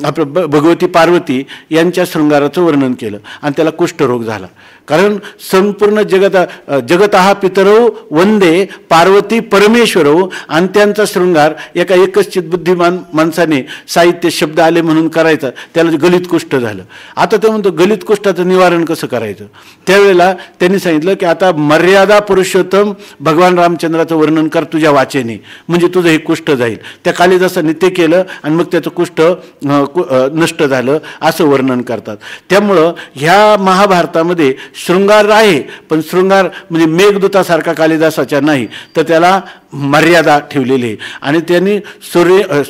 आपलं भगवती पार्वती यांच्या शृंगाराचं वर्णन केलं आणि त्याला कुष्ठरोग झाला. कारण संपूर्ण जगतहा पितरौ वंदे पार्वती परमेश्वरौ आणि त्यांचा शृंगार एका एकच बुद्धिमान माणसाने साहित्य शब्द आले म्हणून करायचा त्याला गलित कुष्ठ झालं. आता ते म्हणतो गलित कुष्ठाचं निवारण कसं करायचं. त्यावेळेला त्यांनी सांगितलं की आता मर्यादा पुरुषोत्तम भगवान रामचंद्राचं वर्णन कर तुझ्या वाचेने म्हणजे तुझं हे कुष्ठ जाईल. त्या कालिदासाने ते केलं आणि मग त्याचं कुष्ठ नष्ट झालं असं वर्णन करतात. त्यामुळं ह्या महाभारतामध्ये शृंगार आहे, पण शृंगार म्हणजे मेघदूतासारखा कालिदासाच्या नाही, तर त्याला मर्यादा ठेवलेली आहे. आणि त्यांनी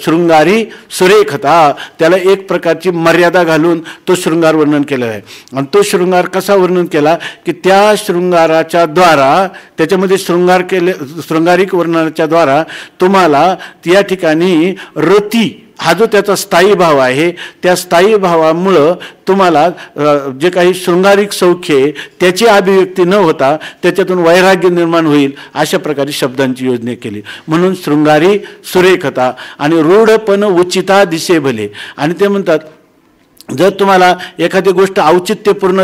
शृंगारी सुरेखता, त्याला एक प्रकारची मर्यादा घालून तो शृंगार वर्णन केलेला आहे. आणि तो शृंगार कसा वर्णन केला की त्या शृंगाराच्या द्वारा, त्याच्यामध्ये शृंगारिक वर्णनाच्या द्वारा तुम्हाला त्या ठिकाणी रती हा जो त्याचा स्थायी भाव आहे, त्या स्थायी भावामुळं तुम्हाला जे काही शृंगारिक सौख्य आहे त्याची अभिव्यक्ती न होता त्याच्यातून वैराग्य निर्माण होईल अशा प्रकारे शब्दांची योजना केली. म्हणून शृंगारी सुरेखता आणि रूढपण उचिता दिसे भले. आणि ते म्हणतात जर तुम्हाला एखादी गोष्ट औचित्यपूर्ण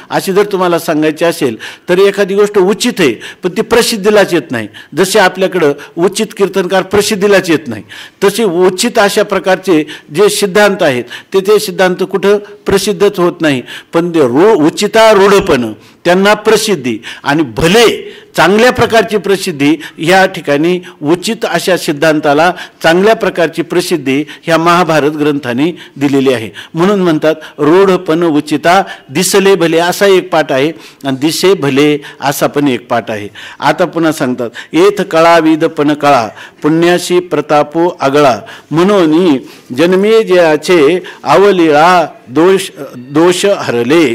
अशी जर तुम्हाला सांगायची असेल तर एखादी गोष्ट उचित आहे पण ती प्रसिद्धीलाच येत नाही. जसे आपल्याकडं उचित कीर्तनकार प्रसिद्धीलाच येत नाही, तसे उचित अशा प्रकारचे जे सिद्धांत आहेत ते सिद्धांत कुठं प्रसिद्धच होत नाही. पण ते उचिता रूढपण त्यांना प्रसिद्धी आणि भले चांगल्या प्रकारची प्रसिद्धी, ह्या ठिकाणी उचित अशा सिद्धांताला चांगल्या प्रकारची प्रसिद्धी ह्या महाभारत ग्रंथाने दिलेली आहे. म्हणून म्हणतात रूढपण उचिता दिसले भले असा एक पाठ आहे आणि दिसे भले असा पण एक पाठ आहे. आता पुन्हा सांगतात येथ कळा विदपण कळा पुण्याशी प्रतापो आगळा म्हणून जन्मे जयाचे अवलीळा दोष हरले.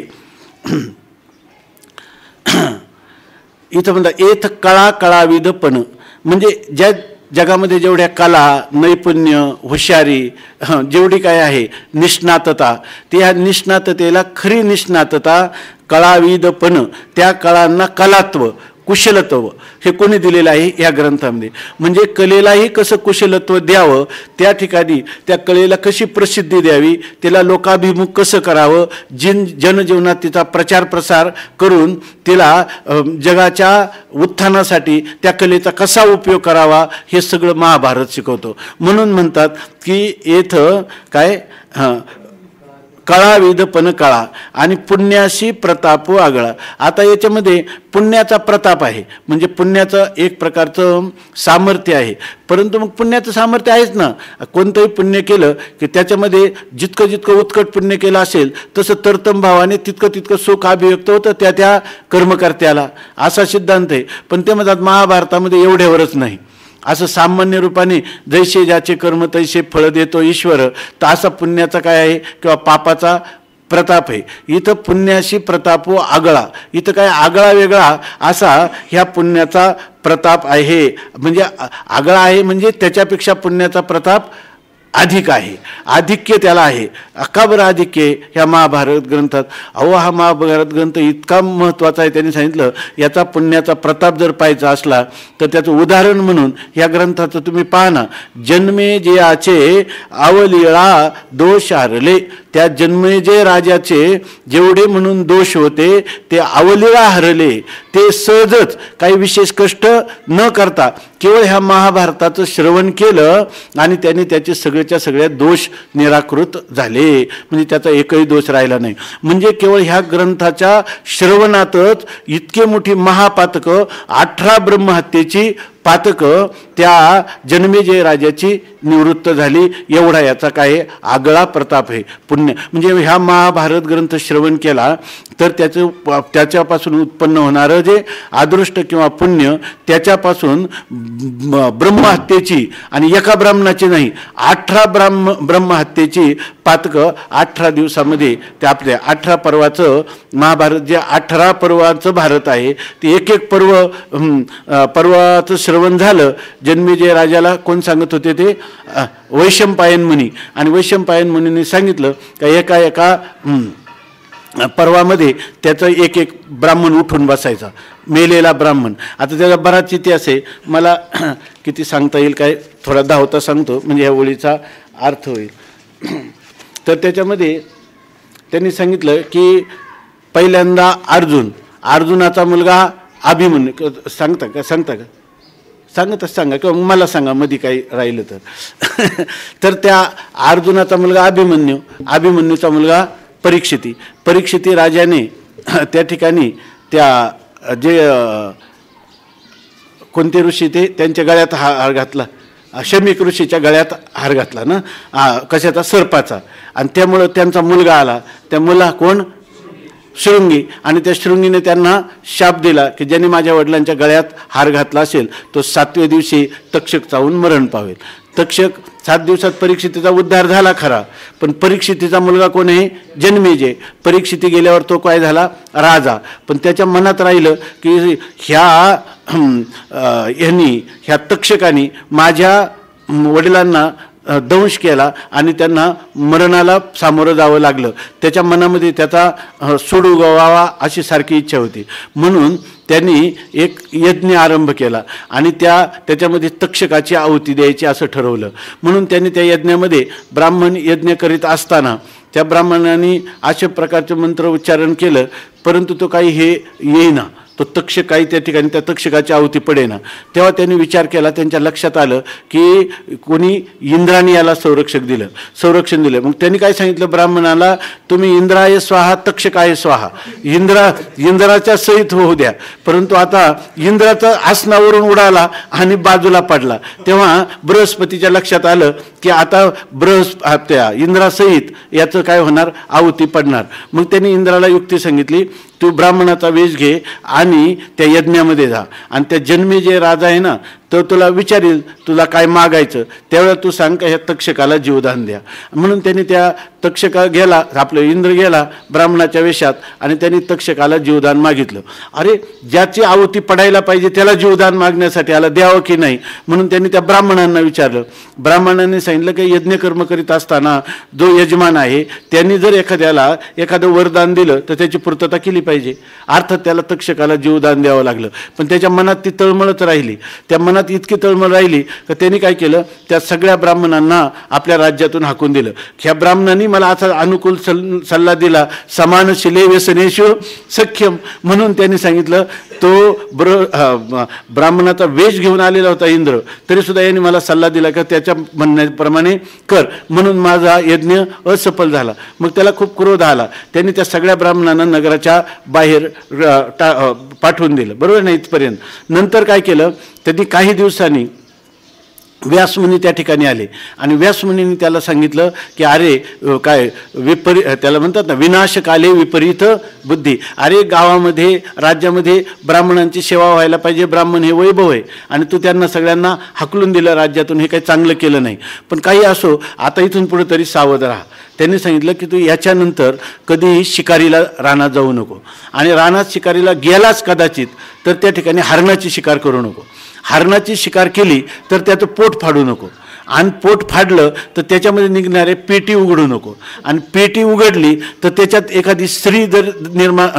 इथं म्हणतात एथ कळा कळाविदपण म्हणजे ज्या जगामध्ये जेवढ्या कला, नैपुण्य, हुशारी जेवढी काय आहे, निष्णातता, त्या निष्णाततेला खरी निष्णातता कळाविदपण, त्या कळांना कलात्व, कुशलत्व हे कोणी दिलेलं आहे या ग्रंथामध्ये. म्हणजे कलेलाही कसं कुशलत्व द्यावं, त्या ठिकाणी त्या कलेला कशी प्रसिद्धी द्यावी, त्याला लोकाभिमुख कसं करावं, जनजीवनात तिचा प्रचार प्रसार करून तिला जगाच्या उत्थानासाठी त्या कलेचा कसा उपयोग करावा हे सगळं महाभारत शिकवतो. म्हणून म्हणतात की येथं काय कळाविदपण कळा आणि पुण्याशी प्रतापो आगळा. आता याच्यामध्ये पुण्याचा प्रताप आहे म्हणजे पुण्याचं एक प्रकारचं सामर्थ्य आहे. परंतु मग पुण्याचं सामर्थ्य आहेच ना, कोणतंही पुण्य केलं की त्याच्यामध्ये जितकं उत्कट पुण्य केलं असेल तसं तरतम भावाने तितकं सुख अभिव्यक्त होतं त्या कर्मकर्त्याला, असा सिद्धांत आहे. पण ते म्हणतात महाभारतामध्ये एवढ्यावरच नाही, असं सामान्य रूपाने जैसे ज्याचे कर्म तैसे फळ देतो ईश्वर, तर असा पुण्याचा काय आहे किंवा पापाचा प्रताप आहे. इथं पुण्याशी प्रतापो आगळा, इथं काय आगळा वेगळा असा ह्या पुण्याचा प्रताप आहे. म्हणजे आगळा आहे म्हणजे त्याच्यापेक्षा पुण्याचा प्रताप अधिक आहे, आधिक्य त्याला आहे. का बरं आधिक्य ह्या महाभारत ग्रंथात? हा महाभारत ग्रंथ इतका महत्त्वाचा आहे. त्यांनी सांगितलं याचा पुण्याचा प्रताप जर पाहायचा असला तर त्याचं उदाहरण म्हणून या ग्रंथाचं तुम्ही पाहा ना. जन्मे जयाचे अवलीळा दोष हरले, त्या जन्मेजय राजाचे जेवढे म्हणून दोष होते ते अवलीळा हरले. ते सहजच काही विशेष कष्ट न करता केवळ ह्या महाभारताचं श्रवण केलं आणि त्याने त्याचे सगळ्याच्या सगळ्या दोष निराकृत झाले, म्हणजे त्याचा एकही दोष राहिला नाही. म्हणजे केवळ ह्या ग्रंथाच्या श्रवणातच इतके मोठी महापातकं 18 ब्रह्महत्येची पातकं त्या जन्मेजय राजाची निवृत्त झाली. एवढा याचा काय आगळा प्रताप आहे. पुण्य म्हणजे ह्या महाभारत ग्रंथ श्रवण केला तर त्याच्यापासून उत्पन्न होणारं जे अदृष्ट किंवा पुण्य, त्याच्यापासून ब्रह्महत्येची आणि एका ब्राह्मणाची नाही 18 ब्रह्महत्येची पातकं 18 दिवसामध्ये त्या आपल्या 18 पर्वाचं महाभारत, जे 18 पर्वाचं भारत आहे ते एक पर्वाचं श्रवण झालं. जन्मेजय राजाला कोण सांगत होते ते वैशंपायन मुनी, आणि वैशंपायन मुनीने सांगितलं का एका पर्वामध्ये त्याचं एक ब्राह्मण उठून बसायचा, मेलेला ब्राह्मण. आता त्याचा बराच इतिहास आहे, मला किती सांगता येईल काय, थोडा धावता सांगतो म्हणजे ह्या ओळीचा अर्थ होईल. तर त्याच्यामध्ये त्यांनी सांगितलं की पहिल्यांदा अर्जुनाचा मुलगा अभिमन्यू, सांगता का सांगा किंवा मला सांगा मध्ये काही राहिलं तर. तर त्या अर्जुनाचा मुलगा अभिमन्यूचा मुलगा परीक्षिती राजाने त्या ठिकाणी त्या जे कोणते ऋषी ते त्यांच्या गळ्यात हार घातला शमीक ऋषीच्या गळ्यात हार घातला ना, कशाचा, सर्पाचा. आणि त्यामुळं त्यांचा मुलगा आला. त्या मुला कोण, शृंगी. आणि त्या शृंगीने त्यांना शाप दिला की ज्यांनी माझ्या वडिलांच्या गळ्यात हार घातला असेल तो 7व्या दिवशी तक्षक चावून मरण पावेल. तक्षक 7 दिवसात परीक्षितीचा उद्धार झाला खरा, पण परीक्षितीचा मुलगा कोण आहे, जन्मेजय. परीक्षिती गेल्यावर तो काय झाला, राजा. पण त्याच्या मनात राहिलं की ह्या तक्षकाने माझ्या वडिलांना दंश केला आणि त्यांना मरणाला सामोरं जावं लागलं. त्याच्या मनामध्ये त्याचा सूड उगवावा अशी सारखी इच्छा होती. म्हणून त्यांनी एक यज्ञ आरंभ केला आणि त्याच्यामध्ये तक्षकाची आहुती द्यायची असं ठरवलं. म्हणून त्यांनी त्या यज्ञामध्ये ब्राह्मण यज्ञ करीत असताना त्या ब्राह्मणांनी अशा प्रकारचे मंत्र उच्चारण केलं, परंतु तो काही हे येईना. तो तक्षक काही त्या ठिकाणी त्या तक्षकाची आहुती पडेना. तेव्हा त्यांनी विचार केला, त्यांच्या लक्षात आलं की कोणी इंद्राने याला संरक्षण दिलं. मग त्यांनी काय सांगितलं ब्राह्मणाला, तुम्ही इंद्राय स्वाहा तक्षकाय स्वाहा, इंद्राच्या सहित होऊ द्या. परंतु आता इंद्राचा आसनावरून उडाला आणि बाजूला पडला. तेव्हा बृहस्पतीच्या लक्षात आलं की आता त्या इंद्रासहित याचं काय होणार, आहुती पडणार. मग त्यांनी इंद्राला युक्ती सांगितली, तू ब्राह्मणाचा वेश घे आणि त्या यज्ञामध्ये जा आणि त्या जन्मेजय राजा आहे ना तो तुला विचारेल तुला काय मागायचं, त्यावेळेला तू सांग का ह्या तक्षकाला जीवदान द्या. म्हणून त्यांनी त्या तक्षका गेला, आपलं इंद्र गेला ब्राह्मणाच्या वेशात आणि त्यांनी तक्षकाला जीवदान मागितलं. अरे ज्याची आहुती पडायला पाहिजे त्याला जीवदान मागण्यासाठी आला, द्यावं की नाही. म्हणून त्यांनी त्या ब्राह्मणांना विचारलं. ब्राह्मणांनी सांगितलं की यज्ञकर्म करीत असताना जो यजमान आहे त्यांनी जर एखाद्याला एखादं वरदान दिलं तर त्याची पूर्तता केली पाहिजे. अर्थात त्याला तक्षकाला जीवदान द्यावं लागलं. पण त्याच्या मनात ती तळमळच राहिली. त्या मनात इतकी तळमळ राहिली की त्यांनी काय केलं, त्या सगळ्या ब्राह्मणांना आपल्या राज्यातून हाकून दिलं. ह्या ब्राह्मणांनी मला असा अनुकूल सल्ला दिला, समानशिले व्यसनेषु सख्यम. म्हणून त्यांनी सांगितलं तो ब्राह्मणाचा वेश घेऊन आलेला होता इंद्र, तरी सुद्धा यांनी मला सल्ला दिला की त्याच्या म्हणण्याप्रमाणे कर. म्हणून माझा यज्ञ असफल झाला. मग त्याला खूप क्रोध आला. त्यांनी त्या सगळ्या ब्राह्मणांना नगराच्या बाहेर पाठवून दिलं. बरोबर नाही इथपर्यंत. नंतर काय केलं, त्यांनी काही दिवसांनी व्यासमुनी त्या ठिकाणी आले आणि व्यासमुनींनी त्याला सांगितलं की अरे काय त्याला म्हणतात ना विनाशकाले विपरीत बुद्धी. अरे गावामध्ये राज्यामध्ये ब्राह्मणांची सेवा व्हायला पाहिजे, ब्राह्मण हे वैभव आहे आणि तू त्यांना सगळ्यांना हाकलून दिलं राज्यातून, हे काही चांगलं केलं नाही. पण काही असो, आता इथून पुढे तरी सावध राहा. त्यांनी सांगितलं की तू याच्यानंतर कधीही शिकारीला रानात जाऊ नको आणि रानात शिकारीला गेलाच कदाचित तर त्या ठिकाणी हरणाची शिकार करू नको. हरणाची शिकार केली तर त्याचं पोट फाडू नको आणि पोट फाडलं तर त्याच्यामध्ये निघणारे पेटी उघडू नको आणि पेटी उघडली तर त्याच्यात एखादी स्त्री जर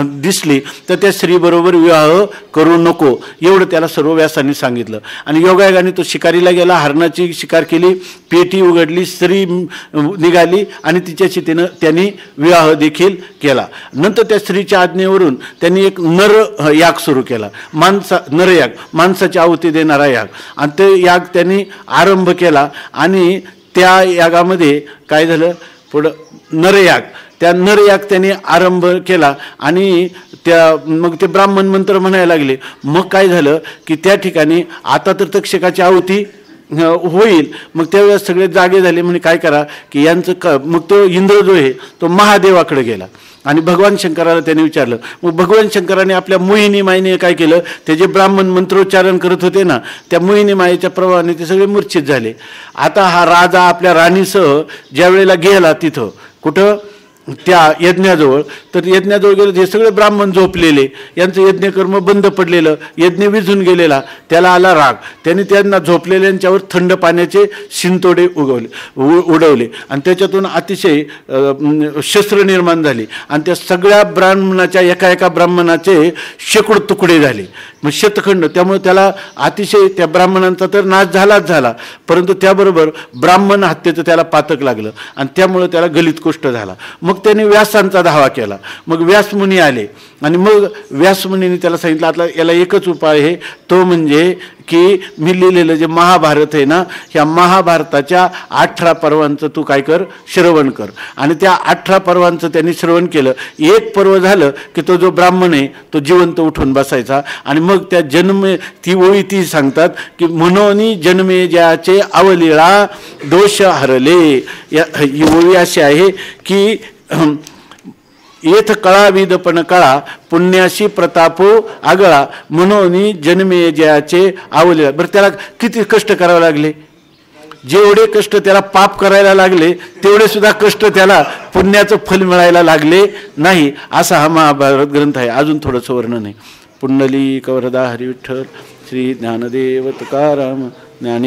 दिसली तर त्या स्त्रीबरोबर विवाह करू नको. एवढं त्याला सर्व व्यासांनी सांगितलं. आणि योगायोगाने तो शिकारीला गेला, हरणाची शिकार केली, पेटी उघडली, स्त्री निघाली आणि तिच्याशी त्यांनी विवाह देखील केला. नंतर त्या स्त्रीच्या आज्ञेवरून त्यांनी एक नर याग सुरू केला, नरयाग, माणसाची आहुती देणारा याग. आणि ते याग त्यांनी आरंभ केला आणि त्या यागामध्ये काय झालं, पुढं नरयाग, त्या नरयाग त्यांनी आरंभ केला आणि मग ते ब्राह्मण मंत्र म्हणायला लागले. मग काय झालं की त्या ठिकाणी आता तर तक्षकाची आहुती होईल. मग त्यावेळेस सगळे जागे झाले. म्हणजे काय करा की यांचं मग तो इंद्र जो आहे तो महादेवाकडे गेला आणि भगवान शंकराला त्याने विचारलं. मग भगवान शंकराने आपल्या मोहिनी मायेने काय केलं, ते जे ब्राह्मण मंत्रोच्चारण करत होते ना त्या मोहिनी मायेच्या प्रभावाने ते सगळे मूर्छित झाले. आता हा राजा आपल्या राणीसह ज्या वेळेला गेला तिथं कुठं त्या यज्ञाजवळ, तर यज्ञाजवळ गेलं, हे सगळे ब्राह्मण झोपलेले, यांचं यज्ञकर्म बंद पडलेलं, यज्ञ विझून गेलेला. त्याला आला राग. त्यांनी त्यांना झोपलेल्यांच्यावर थंड पाण्याचे शिंतोडे उडवले आणि त्याच्यातून अतिशय शस्त्र निर्माण झाली आणि त्या सगळ्या ब्राह्मणाच्या एका ब्राह्मणाचे शेकडो तुकडे झाले, मग शतखंड. त्यामुळे त्याला अतिशय त्या ब्राह्मणांचा तर नाश झालाच झाला, परंतु त्याबरोबर ब्राह्मण हत्येचं त्याला पातक लागलं आणि त्यामुळे त्याला गलित कुष्ठ झाला. मग त्याने व्यासांचा धावा केला. मग व्यासमुनी आले आणि मग व्यासमुनीने त्याला सांगितलं आता याला एकच उपाय आहे, तो म्हणजे की मी लिहिलेलं जे महाभारत आहे ना, ह्या महाभारताच्या 18 पर्वांचं तू काय कर, श्रवण कर. आणि त्या 18 पर्वांचं त्यांनी श्रवण केलं. एक पर्व झालं की तो जो ब्राह्मण आहे तो जिवंत उठून बसायचा आणि मग त्या ती ओळी ती सांगतात की म्हणून जन्मे ज्याचे अवलिळा दोष हरले. ही ओळी अशी आहे की येथ कळा विदपण कळा पुण्याशी प्रतापो आगळा म्हणून जन्मे ज्याचे आवले. बरं त्याला किती कष्ट करावे लागले? जेवढे कष्ट त्याला पाप करायला लागले तेवढे सुद्धा कष्ट त्याला पुण्याचं फल मिळायला लागले नाही. असा हा महाभारत ग्रंथ आहे. अजून थोडंसं वर्णन आहे. पुंडलिक वरदा हरी विठ्ठल श्री ज्ञानदेव तुकाराम ज्ञानी